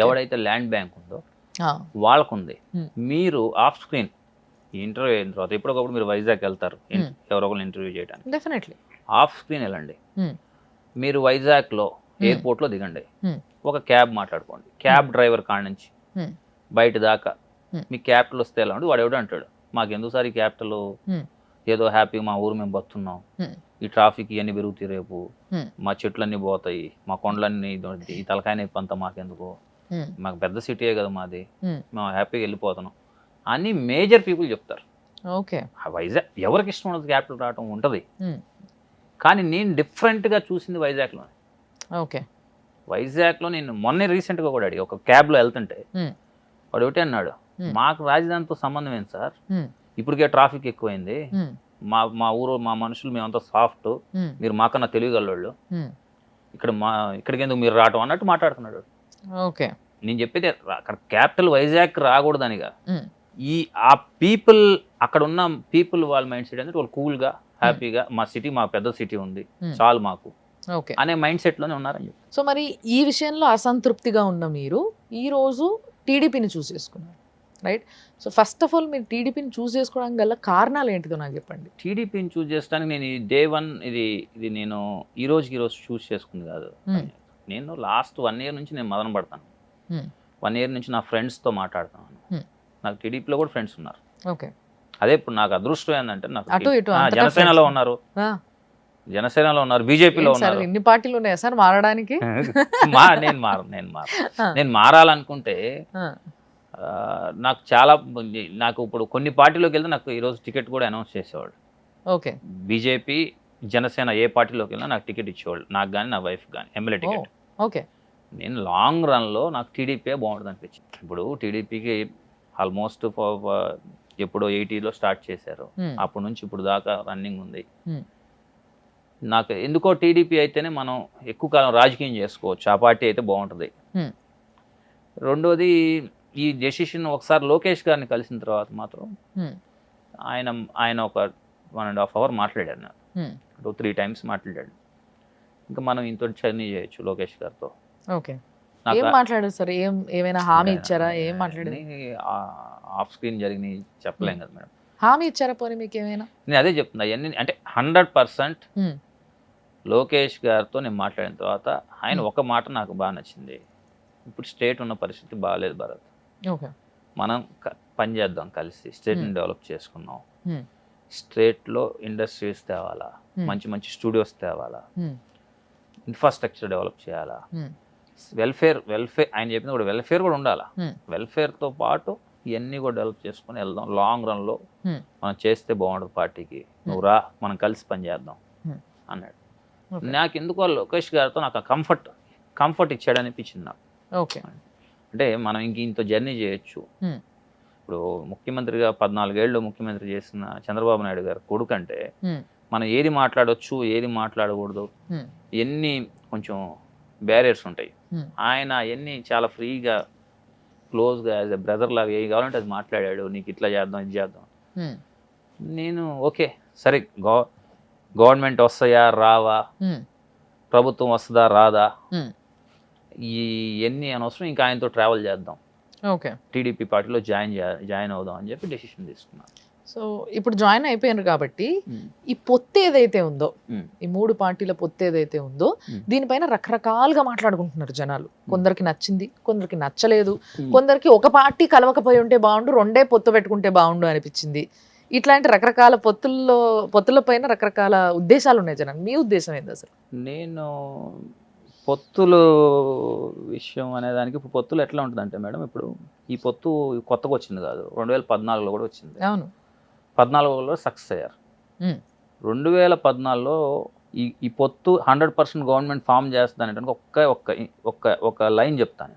ఎవడైతే ల్యాండ్ బ్యాంక్ ఉందో వాళ్ళకుంది. మీరు ఆఫ్ స్క్రీన్ ఇంటర్వ్యూ అయిన తర్వాత ఎప్పటికప్పుడు మీరు వైజాగ్ వెళ్తారు ఎవరో ఒకరు ఇంటర్వ్యూ చేయడానికి, డెఫినెట్లీ ఆఫ్ స్క్రీన్ వెళ్ళండి. మీరు వైజాగ్లో ఎయిర్పోర్ట్లో దిగండి, ఒక క్యాబ్ మాట్లాడుకోండి, క్యాబ్ డ్రైవర్ కాడ నుంచి బయట దాకా మీ క్యాపిటల్ వస్తే ఎలా ఉండి వాడు ఎవడో అంటాడు, మాకు ఎందుకు సార్ ఈ క్యాపిటల్, ఏదో హ్యాపీగా మా ఊరు మేము బతున్నాం, ఈ ట్రాఫిక్ ఇవన్నీ పెరుగుతాయి, రేపు మా చెట్లన్నీ పోతాయి, మా కొండలన్నీ ఈ తలకాయ నొప్పి అంతా మాకెందుకు, మాకు పెద్ద సిటీయే కదా మాది, మేము హ్యాపీగా వెళ్ళిపోతున్నాం అని మేజర్ పీపుల్ చెప్తారు. ఓకే, వైజాగ్ ఎవరికి ఇష్టం ఉండదు క్యాపిటల్ రావటం ఉంటుంది. కానీ నేను డిఫరెంట్గా చూసింది వైజాగ్లో. ఓకే, వైజాగ్లో నేను మొన్న రీసెంట్గా కూడా అడిగి ఒక క్యాబ్లో వెళ్తుంటే వాడు ఒకటే అన్నాడు, మాకు రాజధానితో సంబంధం ఏంటి సార్, ఇప్పటికే ట్రాఫిక్ ఎక్కువైంది, మా ఊరు మా మనుషులు మేమంతా సాఫ్ట్, మీరు మాకన్నా తెలియగలవాళ్ళు, ఇక్కడికి ఎందుకు మీరు రావటం అన్నట్టు మాట్లాడుతున్నాడు. ఓకే, నేను చెప్పేది అక్కడ క్యాపిటల్ వైజాగ్ రాకూడదనిగా, ఆ పీపుల్ అక్కడ ఉన్న పీపుల్ వాళ్ళ మైండ్ సెట్ అంటే వాళ్ళు కూల్గా హ్యాపీగా మా సిటీ మా పెద్ద సిటీ ఉంది చాలు మాకు అనే మైండ్ సెట్లోనే ఉన్నారని చెప్పి. సో మరి ఈ విషయంలో అసంతృప్తిగా ఉన్న మీరు ఈరోజు టీడీపీని చూస్ చేసుకున్నారు, right? So first of all మీరు టీడీపీని చూస్ చేసుకోవడానికి గల కారణాలు ఏంటిదో నాకు చెప్పండి. టీడీపీని చూస్ చేసుకోవడానికి నేను డే 1 ఇది నేను ఈ రోజు చూస్ చేసుకుంది కాదు. నేను లాస్ట్ 1 year నుంచి నేను మదన పడతాను. 1 year నుంచి నా ఫ్రెండ్స్తో మాట్లాడుతున్నాను. నాకు టీడీపీలో కూడా ఫ్రెండ్స్ ఉన్నారు. ఓకే, అదే ఇప్పుడు నాకు అదృష్టం ఏంటంటే నాకు జనసేనలో ఉన్నారు, బీజేపీలో ఉన్నారు. ఎన్ని పార్టీలు ఉన్నాయా సార్ మారడానికి? నేను మారాలనుకుంటే నాకు ఇప్పుడు కొన్ని పార్టీలోకి వెళ్తే నాకు ఈరోజు టికెట్ కూడా అనౌన్స్ చేసేవాడు. ఓకే, బీజేపీ జనసేన ఏ పార్టీలోకి వెళ్ళినా నాకు టికెట్ ఇచ్చేవాళ్ళు, నాకు కానీ నా వైఫ్ కానీ ఎమ్మెల్యే టికెట్. ఓకే, నేను లాంగ్ రన్లో నాకు టీడీపీ బాగుంటుంది అనిపించింది. ఇప్పుడు టీడీపీకి ఆల్మోస్ట్ ఎప్పుడో 80లో స్టార్ట్ చేశారు, అప్పటి నుంచి ఇప్పుడు దాకా రన్నింగ్ ఉంది. నాకు ఎందుకో టీడీపీ అయితేనే మనం ఎక్కువ కాలం రాజకీయం చేసుకోవచ్చు, ఆ పార్టీ అయితే బాగుంటుంది. రెండోది ఈ డెసిషన్ ఒకసారి లోకేష్ గారిని కలిసిన తర్వాత మాత్రం ఆయన ఒక 1.5 hour మాట్లాడాడు, నాకు 3 times మాట్లాడాడు. ఇంకా మనం ఇంత జర్నీ చేయొచ్చు లోకేష్ గారితో. ఓకే, ఏం మాట్లాడారు సార్? ఏమైనా హామీ ఇచ్చారా? ఏం మాట్లాడారు? ఆఫ్ స్క్రీన్ జరిగినాయి చెప్పలేం కదా మేడం. హామీ ఇచ్చారా పోనీ మీకు ఏమైనా? నేను అదే చెప్తున్నా, అవన్నీ అంటే 100% లోకేష్ గారితో నేను మాట్లాడిన తర్వాత ఆయన ఒక మాట నాకు బాగా నచ్చింది, ఇప్పుడు స్టేట్ ఉన్న పరిస్థితి బాగాలేదు భరత్, మనం పని చేద్దాం కలిసి, స్టేట్ని డెవలప్ చేసుకున్నాం, స్టేట్లో ఇండస్ట్రీస్ తేవాలా, మంచి మంచి స్టూడియోస్ తేవాలా, ఇన్ఫ్రాస్ట్రక్చర్ డెవలప్ చేయాలా, వెల్ఫేర్ ఆయన చెప్పింది కూడా వెల్ఫేర్ కూడా ఉండాలా, వెల్ఫేర్తో పాటు ఇవన్నీ కూడా డెవలప్ చేసుకుని వెళ్దాం, లాంగ్ రన్లో మనం చేస్తే బాగుంటుంది పార్టీకి, నువ్వు రా మనం కలిసి పని చేద్దాం అన్నాడు. నాకు ఎందుకో లోకేష్ గారితో నాకు కంఫర్ట్ ఇచ్చాడు అనిపించింది నాకు. ఓకే, అంటే మనం ఇంత జర్నీ చేయొచ్చు. ఇప్పుడు ముఖ్యమంత్రిగా 14 ఏళ్ళు ముఖ్యమంత్రి చేసిన చంద్రబాబు నాయుడు గారు కొడుకంటే మనం ఏది మాట్లాడవచ్చు ఏది మాట్లాడకూడదు ఎన్ని కొంచెం బ్యారియర్స్ ఉంటాయి. ఆయన అవన్నీ చాలా ఫ్రీగా క్లోజ్గా యాజ్ ఎ బ్రదర్ లాగా ఏం కావాలంటే అది మాట్లాడాడు, నీకు ఇట్లా చేద్దాం ఇది చేద్దాం. నేను ఓకే సరే, గవర్నమెంట్ వస్తాయా రావా, ప్రభుత్వం వస్తుందా రాదా, ఇవన్నీ అనవసరం, ఇంకా ఆయనతో ట్రావెల్ చేద్దాం, ఓకే టీడీపీ పార్టీలో జాయిన్ అవుదాం అని చెప్పి డెసిషన్ తీసుకున్నాను. సో ఇప్పుడు జాయిన్ అయిపోయారు కాబట్టి ఈ పొత్తు ఏదైతే ఉందో, ఈ 3 పార్టీల పొత్తు ఏదైతే ఉందో, దీనిపైన రకరకాలుగా మాట్లాడుకుంటున్నారు జనాలు. కొందరికి నచ్చింది, కొందరికి నచ్చలేదు, కొందరికి ఒక పార్టీ కలవకపోయి ఉంటే బాగుండు, 2 పొత్తు పెట్టుకుంటే బాగుండు అనిపించింది. ఇట్లాంటి రకరకాల పొత్తుల పైన రకరకాల ఉద్దేశాలు ఉన్నాయి జనాలు. మీ ఉద్దేశం ఏంది అసలు? నేను పొత్తులు విషయం అనేదానికి, ఇప్పుడు పొత్తులు ఎట్లా ఉంటుందంటే మేడం, ఇప్పుడు ఈ పొత్తు కొత్తగా వచ్చింది కాదు, 2014లో కూడా వచ్చింది. అవును, 14లో సక్సెస్ అయ్యారు. 2014లో ఈ పొత్తు 100% గవర్నమెంట్ ఫామ్ చేస్తుందని ఒక లైన్ చెప్తాను.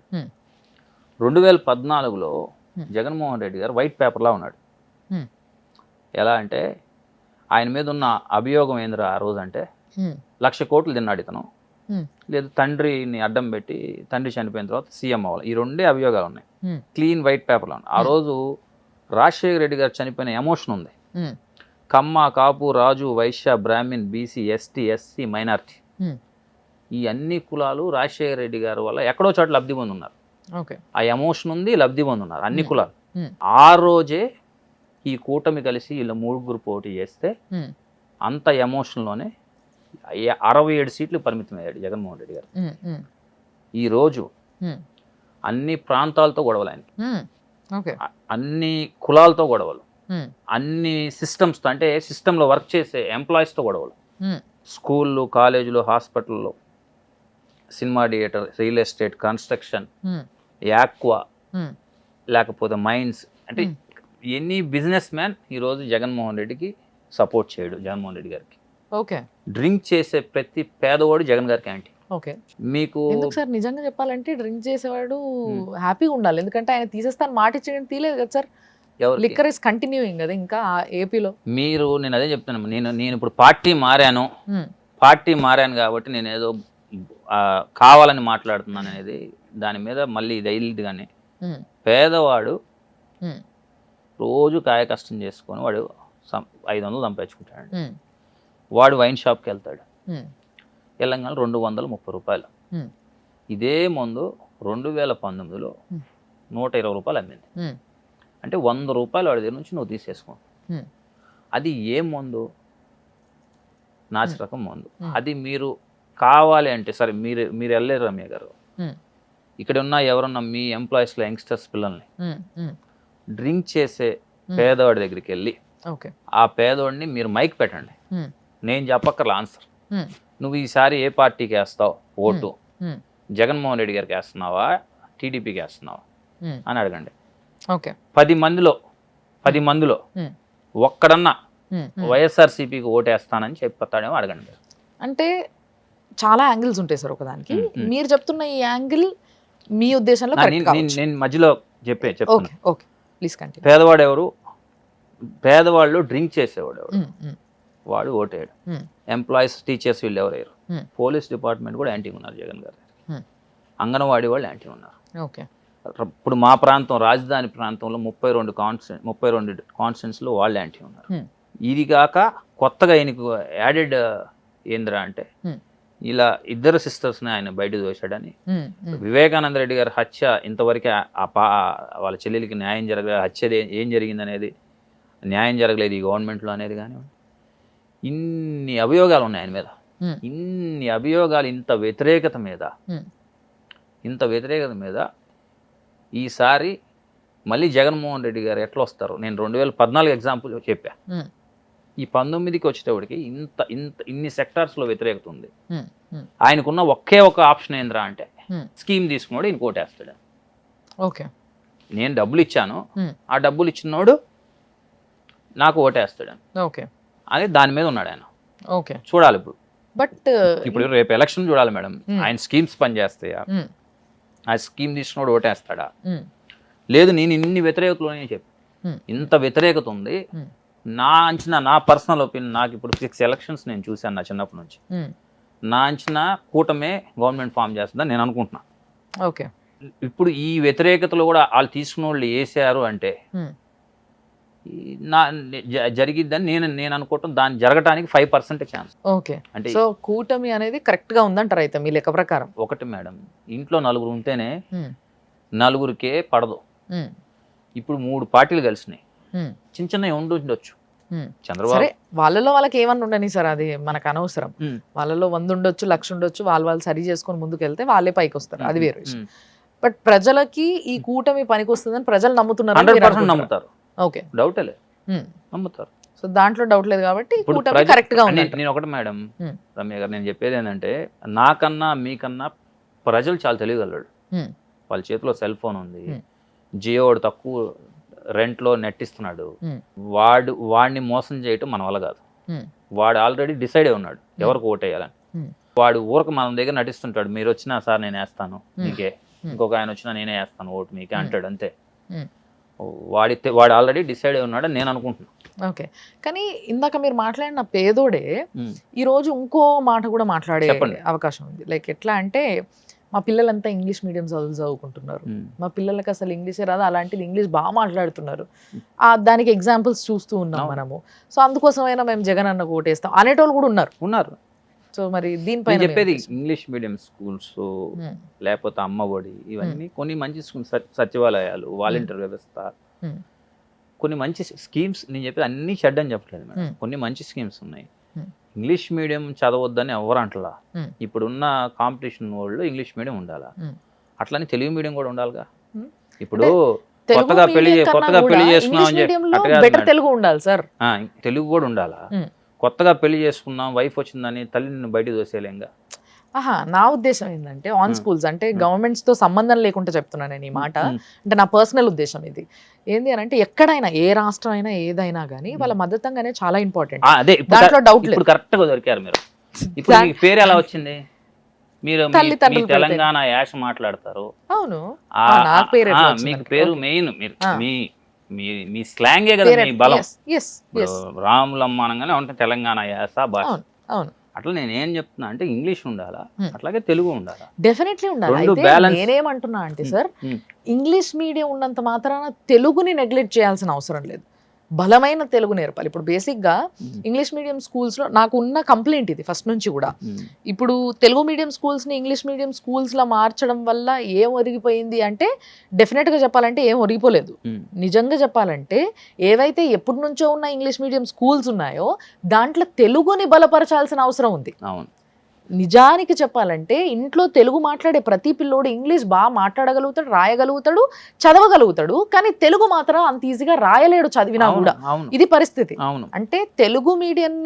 2014లో జగన్మోహన్ రెడ్డి గారు వైట్ పేపర్లా ఉన్నాడు. ఎలా అంటే ఆయన మీద ఉన్న అభియోగం ఏందిరా ఆ రోజు అంటే, 1,00,000 కోట్లు తిన్నాడు ఇతను, లేదు తండ్రిని అడ్డం పెట్టి తండ్రి చనిపోయిన తర్వాత సీఎం అవ్వాలి, ఈ 2 అభియోగాలు ఉన్నాయి. క్లీన్ వైట్ పేపర్లో ఉన్నాయి. ఆ రోజు రాజశేఖర రెడ్డి గారు చనిపోయిన ఎమోషన్ ఉంది. Kamma, Kapu, Raju, Vaishya, Brahmin, BC, ST, SC, minority, ఈ అన్ని కులాలు రాజశేఖర రెడ్డి గారి వల్ల ఎక్కడో చోట లబ్ధి పొంది ఉన్నారు. ఆ ఎమోషన్ ఉంది, లబ్ధి పొంది ఉన్నారు అన్ని కులాలు. ఆ రోజే ఈ కూటమి కలిసి వీళ్ళ 3 పోటీ చేస్తే అంత ఎమోషన్లోనే 67 సీట్లు పరిమితం అయ్యాడు జగన్మోహన్ రెడ్డి గారు. ఈరోజు అన్ని ప్రాంతాలతో గొడవలు ఆయనకి, అన్ని కులాలతో గొడవలు, అన్ని సిస్టమ్స్తో, అంటే సిస్టంలో వర్క్ చేసే ఎంప్లాయీస్తో గొడవలు, స్కూళ్ళు, కాలేజీలు, హాస్పిటల్లో, cinema theatre, real estate, construction, aqua, లేకపోతే మైన్స్, అంటే ఎనీ బిజినెస్ మ్యాన్ ఈరోజు జగన్మోహన్ రెడ్డికి సపోర్ట్ చేయడు. జగన్మోహన్ రెడ్డి గారికి డ్రింక్ చేసే ప్రతి పేదవాడు జగన్ గారికి యాంటీ. మీకు సార్ నిజంగా చెప్పాలంటే డ్రింక్ చేసేవాడు హ్యాపీగా ఉండాలి, ఎందుకంటే ఆయన తీసేస్తాను మాట ఇచ్చేయడం తీయలేదు కదా సార్. లిక్కర్ ఇస్ కంటిన్యూయింగ్ కదా ఇంకా ఏపీలో. మీరు, నేను అదే చెప్తున్నాను, నేను ఇప్పుడు పార్టీ మారాను కాబట్టి నేను ఏదో కావాలని మాట్లాడుతున్నాను అనేది దాని మీద మళ్ళీ ఇది అయ్యింది. కానీ పేదవాడు రోజు కాయ కష్టం చేసుకొని వాడు 500 సంపాదించుకుంటాడు. వాడు వైన్ షాప్కి వెళ్తాడు, తెలంగాణ 230 రూపాయలు. ఇదే మందు 2019లో 120 రూపాయలు అమ్మింది. అంటే 100 రూపాయలు వాడి దగ్గర నుంచి నువ్వు తీసేసుకో. అది ఏ మందు? నాసి రకం మందు. అది మీరు కావాలి అంటే సరే, మీరు వెళ్ళలేరు రమ్య గారు, ఇక్కడ ఉన్న ఎవరన్నా మీ ఎంప్లాయీస్లో యంగ్స్టర్స్ పిల్లల్ని డ్రింక్ చేసే పేదవాడి దగ్గరికి వెళ్ళి ఆ పేదవాడిని మీరు మైక్ పెట్టండి, నేను చెప్పక్కర్ల ఆన్సర్, నువ్వు ఈసారి ఏ పార్టీకి వేస్తావు ఓటు, జగన్మోహన్ రెడ్డి గారికి వేస్తున్నావా, టీడీపీకి వేస్తున్నావా అని అడగండి. 10 మందిలో ఒక్కడన్నా వైఎస్ఆర్సీపీకి ఓటేస్తానని చెప్పతాడేమో అడగండి. అంటే చాలా యాంగిల్స్ ఉంటాయి సార్ ఒకదానికి. మీరు చెప్తున్న ఈ యాంగిల్ మీ ఉద్దేశంలో నేను మధ్యలో చెప్తాను. Please continue. పేదవాడు ఎవరు? పేదవాళ్ళు డ్రింక్ చేసేవాడు ఎవరు? వాడు ఓటేయడు. ఎంప్లాయీస్, టీచర్స్ వీళ్ళు ఎవరయ్యారు? పోలీస్ డిపార్ట్మెంట్ కూడా యాంటీ ఉన్నారు జగన్ గారు. అంగన్వాడీ వాళ్ళు యాంటీ ఉన్నారు. ఇప్పుడు మా ప్రాంతం, రాజధాని ప్రాంతంలో 32 కాన్స్టిట్యూన్సీలో వాళ్ళు యాంటీ ఉన్నారు. ఇది కాక కొత్తగా ఆయనకు యాడెడ్ ఏంద్రా అంటే, ఇలా 2 సిస్టర్స్ని ఆయన బయట దోశాడని, వివేకానంద రెడ్డి గారి హత్య ఇంతవరకే వాళ్ళ చెల్లెలికి న్యాయం జరగలేదు, హత్య ఏం జరిగిందనేది న్యాయం జరగలేదు ఈ గవర్నమెంట్లో అనేది కానివ్వండి, ఇన్ని అభియోగాలు ఉన్నాయి ఆయన మీద. ఇన్ని అభియోగాలు, ఇంత వ్యతిరేకత మీద ఈసారి మళ్ళీ జగన్మోహన్ రెడ్డి గారు ఎట్లా వస్తారు? నేను 2014 ఎగ్జాంపుల్ చెప్పా. ఈ 19కి వచ్చేటప్పటికి ఇన్ని సెక్టార్స్లో వ్యతిరేకత ఉంది. ఆయనకున్న ఒకే ఒక ఆప్షన్ ఏంద్రా అంటే, స్కీమ్ తీసుకున్నాడు ఈయన కోటేస్తాడు. నేను డబ్బులు ఇచ్చాను, ఆ డబ్బులు ఇచ్చినోడు నాకు ఓటేస్తాడు అని దాని మీద ఉన్నాడు ఆయన. చూడాలి ఇప్పుడు రేపు ఎలక్షన్ చూడాలి మేడం, ఆయన స్కీమ్స్ పనిచేస్తాయా, ఆ స్కీమ్ తీసుకున్నాడు ఓటేస్తాడా, లేదు నేను ఇన్ని వ్యతిరేకతలోనే చెప్పి ఇంత వ్యతిరేకత ఉంది. నా అంచనా, నా పర్సనల్ ఒపీనియన్, నాకు ఇప్పుడు 6 ఎలక్షన్స్ నేను చూశాను నా చిన్నప్పటి నుంచి, నా అంచనా కూటమే గవర్నమెంట్ ఫామ్ చేస్తుందని నేను అనుకుంటున్నాను. ఓకే. ఇప్పుడు ఈ వ్యతిరేకతలో కూడా వాళ్ళు తీసుకున్న వాళ్ళు వేసారు అంటే నా జరిగిద్దని నేను అనుకోవటం, దాన్ని జరగటానికి 5% ఛాన్స్. ఓకే. అంటే సో కూటమి అనేది కరెక్ట్ గా ఉందంటారు అయితే మీ లెక్క ప్రకారం. ఒకటి మేడం, ఇంట్లో నలుగురు ఉంటేనే నలుగురికే పడదు. ఇప్పుడు 3 పార్టీలు కలిసినాయి, చిన్న చిన్నవి ఉండొచ్చు. చంద్రబాబు సరే, వాళ్ళలో వాళ్ళకి ఏమన్నా ఉండని సార్, అది మనకు అనవసరం. వాళ్ళలో 100 ఉండొచ్చు, 1,00,000 ఉండొచ్చు, వాళ్ళు సరి చేసుకొని ముందుకు వెళ్తే వాళ్ళే పైకి వస్తారు, అది వేరే విషయం. బట్ ప్రజలకి ఈ కూటమి పనికి వస్తుందని ప్రజలు నమ్ముతున్నారు. 100% నమ్ముతారు. ఓకే, డౌటే లేదు, నమ్ముతారు. సో దాంట్లో డౌట్ లేదు కాబట్టి కూటమి కరెక్ట్ గా ఉంది. నేను ఒకటి మేడం, రమ్య గారు, నేను చెప్పేది ఏంటంటే, నాకన్నా మీకన్నా ప్రజలు చాలా తెలియగలడు. వాళ్ళ చేతిలో సెల్ ఫోన్ ఉంది, జియో తక్కువ రెంట్లో నెట్టిస్తున్నాడు, వాడిని మోసం చేయటం మన వల్ల కాదు. వాడు ఆల్రెడీ డిసైడ్ అయి ఉన్నాడు ఎవరికి ఓటేయాలని. వాడు ఊరకు మన దగ్గర నటిస్తుంటాడు, మీరు వచ్చినా సార్ నేను వేస్తాను మీకే, ఇంకొక ఆయన వచ్చినా నేనే వేస్తాను ఓటు మీకే అంటాడు, అంతే. వాడు ఆల్రెడీ డిసైడ్ అయి ఉన్నాడు నేను అనుకుంటున్నాను. ఓకే, కానీ ఇందాక మీరు మాట్లాడిన పేదోడే ఈ రోజు ఇంకో మాట కూడా మాట్లాడే అవకాశం ఉంది. లైక్ ఎట్లా అంటే, మా పిల్లలంతా ఇంగ్లీష్ మీడియం చదువుకుంటున్నారు, మా పిల్లలకి అసలు ఇంగ్లీషే రాదు, అలాంటిది ఇంగ్లీష్ బాగా మాట్లాడుతున్నారు, దానికి ఎగ్జాంపుల్స్ చూస్తూ ఉన్నాం మనము. సో అందుకోసమైనా మేము జగన్ అన్నకు ఓటేస్తాం అనేటోళ్ళు కూడా ఉన్నారు. సో మరి దీనిపైన చెప్పేది ఇంగ్లీష్ మీడియం స్కూల్స్ లేకపోతే అమ్మఒడి, ఇవన్నీ కొన్ని మంచి సచివాలయాలు, వాలంటీర్ వ్యవస్థ, కొన్ని మంచి స్కీమ్స్. నేను చెప్పేది అన్ని చెడ్డ అని చెప్పట్లేదు మేడం, కొన్ని మంచి స్కీమ్స్ ఉన్నాయి. ఇంగ్లీష్ మీడియం చదవద్దని ఎవరు అంటలా. ఇప్పుడున్న కాంపిటీషన్ వాళ్ళు ఇంగ్లీష్ మీడియం ఉండాలా, అట్లని తెలుగు మీడియం కూడా ఉండాలిగా. ఇప్పుడు కొత్తగా పెళ్లి చేసుకున్నాం, తెలుగు ఉండాలి సార్, తెలుగు కూడా ఉండాలా. కొత్తగా పెళ్లి చేసుకున్నాం, వైఫ్ వచ్చిందని తల్లిని బయట దోసేలేంగా. నా ఉద్దేశం ఏంటంటే, ఆన్ స్కూల్స్ అంటే గవర్నమెంట్స్ తో సంబంధం లేకుండా చెప్తున్నాను నేను ఈ మాట, అంటే నా పర్సనల్ ఉద్దేశం ఇది. ఏంది అని అంటే, ఎక్కడైనా ఏ రాష్ట్రం అయినా ఏదైనా కానీ వాళ్ళ మదర్ టంగ్ అనేది చాలా ఇంపార్టెంట్, దాంట్లో డౌట్ లేదు. కరెక్ట్ గా దొరికారు మీరు. ఇప్పుడు మీ పేరు ఎలా వచ్చింది? మీరు తెలంగాణ యాస మాట్లాడతారు. అవును, మీకు పేరు మెయిన్, మీ స్లాంగే కదా మీ బలం. రాములమ్మ అనగానే ఉంటుంది తెలంగాణ యాస భాష. అవును, అట్లా నేనేం చెప్తున్నా అంటే, ఇంగ్లీష్ ఉండాలా, అట్లాగే తెలుగు ఉండాలా, డెఫినెట్లీ ఉండాలి. నేనేమంటున్నా అంటే సార్, ఇంగ్లీష్ మీడియం ఉన్నంత మాత్రాన తెలుగుని నెగ్లెక్ట్ చేయాల్సిన అవసరం లేదు, బలమైన తెలుగు నేర్పాలి. ఇప్పుడు బేసిక్గా ఇంగ్లీష్ మీడియం స్కూల్స్లో నాకు ఉన్న కంప్లైంట్ ఇది ఫస్ట్ నుంచి కూడా. ఇప్పుడు తెలుగు మీడియం స్కూల్స్ని ఇంగ్లీష్ మీడియం స్కూల్స్లో మార్చడం వల్ల ఏం ఒరిగిపోయింది అంటే, డెఫినెట్గా చెప్పాలంటే ఏం ఒరిగిపోలేదు. నిజంగా చెప్పాలంటే, ఏవైతే ఎప్పటి నుంచో ఉన్న ఇంగ్లీష్ మీడియం స్కూల్స్ ఉన్నాయో దాంట్లో తెలుగుని బలపరచాల్సిన అవసరం ఉంది. అవును, నిజానికి చెప్పాలంటే ఇంట్లో తెలుగు మాట్లాడే ప్రతి పిల్లోడు ఇంగ్లీష్ బాగా మాట్లాడగలుగుతాడు, రాయగలుగుతాడు, చదవగలుగుతాడు, కానీ తెలుగు మాత్రం అంత ఈజీగా రాయలేడు చదివినా కూడా. ఇది పరిస్థితి. అంటే తెలుగు మీడియం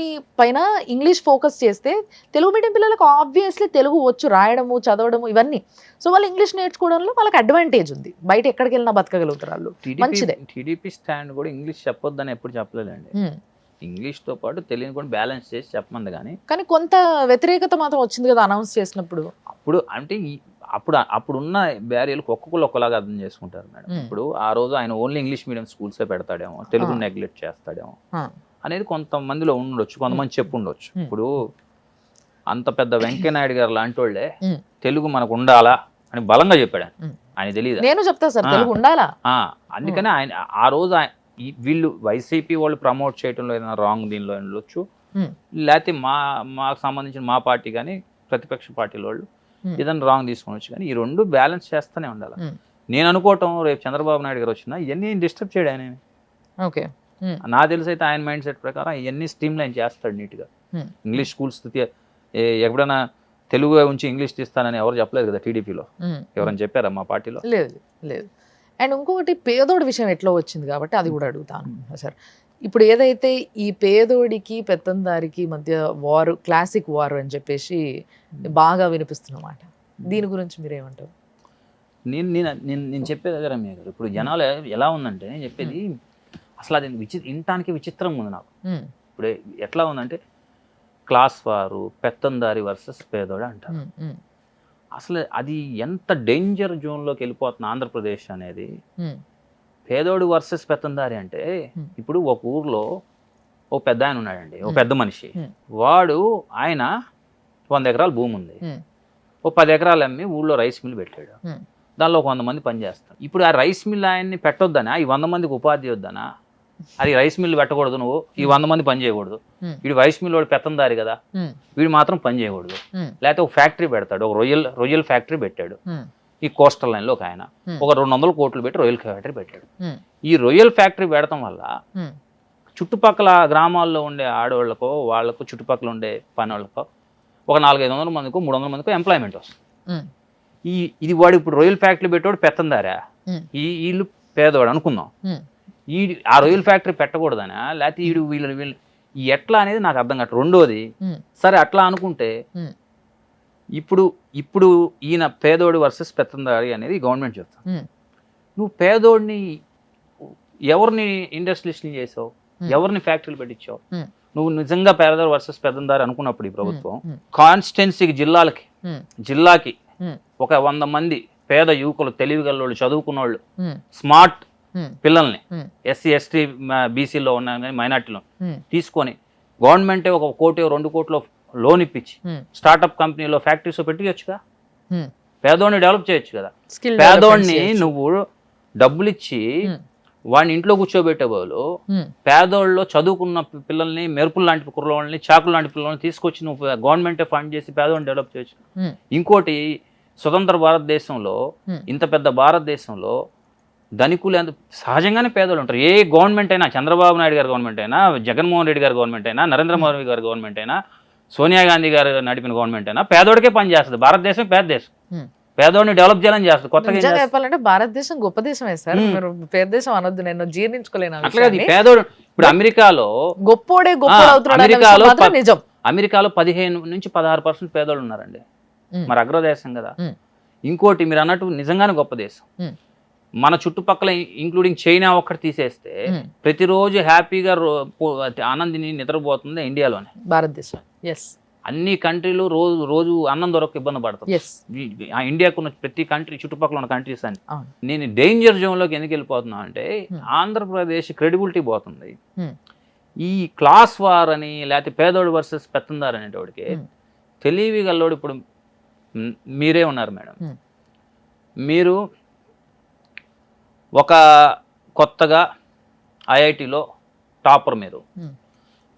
పైన ఇంగ్లీష్ ఫోకస్ చేస్తే తెలుగు మీడియం పిల్లలకు ఆబ్వియస్లీ తెలుగు వచ్చు, రాయడము, చదవడము, ఇవన్నీ. సో వాళ్ళు ఇంగ్లీష్ నేర్చుకోవడంలో వాళ్ళకి అడ్వాంటేజ్ ఉంది, బయట ఎక్కడికి వెళ్ళినా బతకగలుగుతారు వాళ్ళు. మంచిదే. టీడీపీ స్టాండ్ కూడా ఇంగ్లీష్ చెప్పొద్దని ఎప్పుడు చెప్పలేదండి, ఇంగ్లీష్తో పాటు తెలుగుని కూడా బ్యాలెన్స్ చేసి చెప్పమంది. కానీ కొంత వ్యతిరేకత మాత్రం వచ్చింది కదా అనౌన్స్ చేసినప్పుడు. అప్పుడు అంటే అప్పుడున్న బ్యారియర్లు ఒక్కొక్కరు ఒక్కలాగా అర్థం చేసుకుంటారు మేడం. ఇప్పుడు ఆ రోజు ఆయన ఓన్లీ ఇంగ్లీష్ మీడియం స్కూల్సే పెడతాడేమో, తెలుగు నెగ్లెక్ట్ చేస్తాడేమో అనేది కొంతమందిలో ఉండొచ్చు, కొంతమంది చెప్పు ఉండొచ్చు. ఇప్పుడు అంత పెద్ద వెంకయ్యనాయుడు గారు లాంటి వాళ్ళే తెలుగు మనకు ఉండాలా అని బలంగా చెప్పాడు. ఆయన తెలియదు, నేను చెప్తా సార్ తెలుగు ఉండాలా. అందుకని ఆయన ఆ రోజు వీళ్ళు వైసీపీ వాళ్ళు ప్రమోట్ చేయడంలో ఏదైనా రాంగ్ దీనిలో ఉండొచ్చు, లేకపోతే మాకు సంబంధించిన మా పార్టీ కానీ ప్రతిపక్ష పార్టీల వాళ్ళు ఏదైనా రాంగ్ తీసుకోవచ్చు. కానీ ఈ రెండు బ్యాలెన్స్ చేస్తూనే ఉండాలి. నేను అనుకోవటం, రేపు చంద్రబాబు నాయుడు గారు వచ్చినా ఇవన్నీ డిస్టర్బ్ చేయడు ఆయన. ఓకే, నా తెలిసి అయితే ఆయన మైండ్ సెట్ ప్రకారం ఇవన్నీ స్ట్రీమ్ లైన్ చేస్తాడు నీట్గా. ఇంగ్లీష్ స్కూల్స్ ఎప్పుడైనా తెలుగు ఉంచి ఇంగ్లీష్ తీస్తానని ఎవరు చెప్పలేదు కదా టీడీపీలో, ఎవరైనా చెప్పారా మా పార్టీలో? లేదు లేదు. అండ్ ఇంకొకటి పేదోడి విషయం ఎట్లా వచ్చింది కాబట్టి అది కూడా అడుగుతాను సార్. ఇప్పుడు ఏదైతే ఈ పేదోడికి పెత్తందారికి మధ్య వారు, క్లాసిక్ వారు అని చెప్పేసి బాగా వినిపిస్తున్నమాట, దీని గురించి మీరేమంటారు? నేను చెప్పేది అదే రమ్య గారు. ఇప్పుడు జనాలు ఎలా ఉందంటే, నేను చెప్పేది అసలు అది వినటానికి విచిత్రంగా ఉంది నాకు. ఇప్పుడు ఎట్లా ఉందంటే, క్లాస్ వారు, పెత్తందారి వర్సెస్ పేదోడు అంటారు. అసలు అది ఎంత డేంజర్ జోన్లోకి వెళ్ళిపోతుంది ఆంధ్రప్రదేశ్ అనేది. పేదోడు వర్సెస్ పెత్తందారి అంటే, ఇప్పుడు ఒక ఊర్లో ఓ పెద్ద ఆయన ఉన్నాడండి, ఓ పెద్ద మనిషి. ఆయన 100 ఎకరాల భూమి ఉంది, ఓ 10 ఎకరాలు అమ్మి ఊళ్ళో రైస్ మిల్ పెట్టాడు. ఉమ్, దానిలో ఒక 100 మంది పనిచేస్తారు. ఇప్పుడు ఆ రైస్ మిల్ ఆయన్ని పెట్టొద్దనా, ఈ 100 మందికి ఉపాధి వద్దనా? అది రైస్ మిల్ పెట్టకూడదు, నువ్వు ఈ 100 మంది పని చేయకూడదు, ఉమ్, వీడు రైస్ మిల్ వాడు పెత్తందారి కదా, ఉమ్, వీడు మాత్రం పని చేయకూడదు. ఉమ్, లేకపోతే ఒక ఫ్యాక్టరీ పెడతాడు, ఒక రొయ్యల్ ఫ్యాక్టరీ పెట్టాడు ఉమ్, ఈ కోస్టల్ లైన్లో. ఒక ఆయన Hmm. ఒక 200 కోట్లు పెట్టి రొయ్యల్ ఫ్యాక్టరీ పెట్టాడు. ఉమ్, ఈ రొయ్యల్ ఫ్యాక్టరీ పెడతాం వల్ల ఉమ్, చుట్టుపక్కల గ్రామాల్లో ఉండే ఆడవాళ్ళకో వాళ్ళకు చుట్టుపక్కల ఉండే పని వాళ్ళకో ఒక 400-500 మందికో 300 మందికో ఎంప్లాయ్మెంట్ వస్తుంది. ఉమ్, ఇది వాడు ఇప్పుడు రొయ్యల్ ఫ్యాక్టరీ పెట్టాడు పెత్తందారా, ఉమ్, వీళ్ళు పేదవాడు అనుకుందాం. ఉమ్, ఆ రొయ్యల్ ఫ్యాక్టరీ పెట్టకూడదనా, లేకపోతే వీళ్ళు ఎట్లా అనేది నాకు అర్థం కాదు. రెండోది, ఉమ్, సరే అట్లా అనుకుంటే ఉమ్, ఇప్పుడు ఈయన పేదోడు వర్సెస్ పెత్తందారి అనేది గవర్నమెంట్ చెప్తాను. ఉమ్, నువ్వు పేదోడిని ఎవరిని ఇండస్ట్రియలిస్ట్ని చేసావు, ఎవరిని ఫ్యాక్టరీలు పెట్టించావు? ఉమ్, నువ్వు నిజంగా పేదోడు వర్సెస్ పెత్తందారి అనుకున్నప్పుడు ఈ ప్రభుత్వం ఉమ్, కాన్స్టిట్యున్సీకి ఉమ్, జిల్లాకి ఉమ్, ఒక 100 మంది పేద యువకులు, తెలివిగల్లోళ్ళు, చదువుకున్నోళ్ళు, ఉమ్, స్మార్ట్ ఉమ్, పిల్లల్ని ఉమ్, ఎస్సీ ఎస్టీ బీసీలో ఉన్న మైనార్టీలో ఉమ్, తీసుకొని గవర్నమెంటే 1 కోటి 2 కోట్లు లోన్ ఇప్పించి ఉమ్, స్టార్టప్ కంపెనీలో ఫ్యాక్టరీస్ పెట్టియొచ్చుగా, ఉమ్, పేదోడిని డెవలప్ చేయొచ్చు కదా. స్కిల్ పేదోడిని నువ్వు డబ్బులు ఇచ్చి ఉమ్, వాడిని ఇంట్లో కూర్చోబెట్టే బదులు ఉమ్, పేదోళ్ళు చదువుకున్న పిల్లల్ని, మెరుపులు లాంటి కుర్రవాళ్ళని, చాకులు లాంటి పిల్లల్ని తీసుకొచ్చి నువ్వు గవర్నమెంటే ఫండ్ చేసి పేదోడిని డెవలప్ చేయొచ్చు. ఉమ్, ఇంకోటి, స్వతంత్ర భారతదేశంలో, ఉమ్, ఇంత పెద్ద భారతదేశంలో ధనికులు ఎంత సహజంగానే పేదోళ్ళు ఉంటారు. ఏ గవర్నమెంట్ అయినా, చంద్రబాబు నాయుడు గారి గవర్నమెంట్ అయినా, జగన్మోహన్ రెడ్డి గారి గవర్నమెంట్ అయినా, నరేంద్ర మోదీ గారి గవర్నమెంట్ అయినా, సోనియా గాంధీ గారు నడిపిన గవర్నమెంట్ అయినా పేదోడికే పని చేస్తుంది. భారతదేశం పేద దేశం, ఉమ్. పేదోడిని డెవలప్ చేయాలని చేస్తుంది. కొత్తగా ఏం నిజంగా చేస్తుంది? చెప్పాలంటే భారతదేశం గొప్ప దేశమే సార్. ఉమ్. మీరు పేద దేశం అనొద్దు, నేను జీర్ణించుకోలేను ఆ అట్లా కాదు, ఈ విషయాన్ని. పేదోడు ఇప్పుడు అమెరికాలో గొప్పోడే గొప్పడు అవుతున్నాడు అన్న అమెరికాలో విషయం మాత్రం నిజం. 15-16% పేదోళ్ళు ఉన్నారండి. ఉమ్, మరి అగ్రదేశం కదా. ఉమ్, ఇంకోటి, మీరు అన్నట్టు నిజంగానే గొప్ప దేశం. ఉమ్, మన చుట్టుపక్కల ఇంక్లూడింగ్ చైనా ఒక్కటి తీసేస్తే ఉమ్, ప్రతిరోజు హ్యాపీగా ఆనందిని నిద్రపోతుంది ఇండియాలోనే. భారతదేశం. ఎస్, అన్ని కంట్రీలు రోజు అన్నం దొరక ఇబ్బంది పడతాయి. ఎస్, ఆ ఇండియాకు ఉన్న ప్రతి కంట్రీ, చుట్టుపక్కల ఉన్న కంట్రీస్ అన్ని. అవును. నేను డేంజర్ జోన్లోకి ఎందుకు వెళ్ళిపోతున్నా అంటే, Hmm. ఆంధ్రప్రదేశ్ క్రెడిబిలిటీ పోతుంది. ఉమ్, ఈ క్లాస్ వార్ అని, లేకపోతే పేదోడు వర్సెస్ పెత్తందారు అనేటోడికి ఉమ్, తెలివి గల్లోడు. ఇప్పుడు మీరే ఉన్నారు మేడం, ఉమ్, మీరు ఒక కొత్తగా ఐఐటిలో టాపర్ మీరు ఉమ్,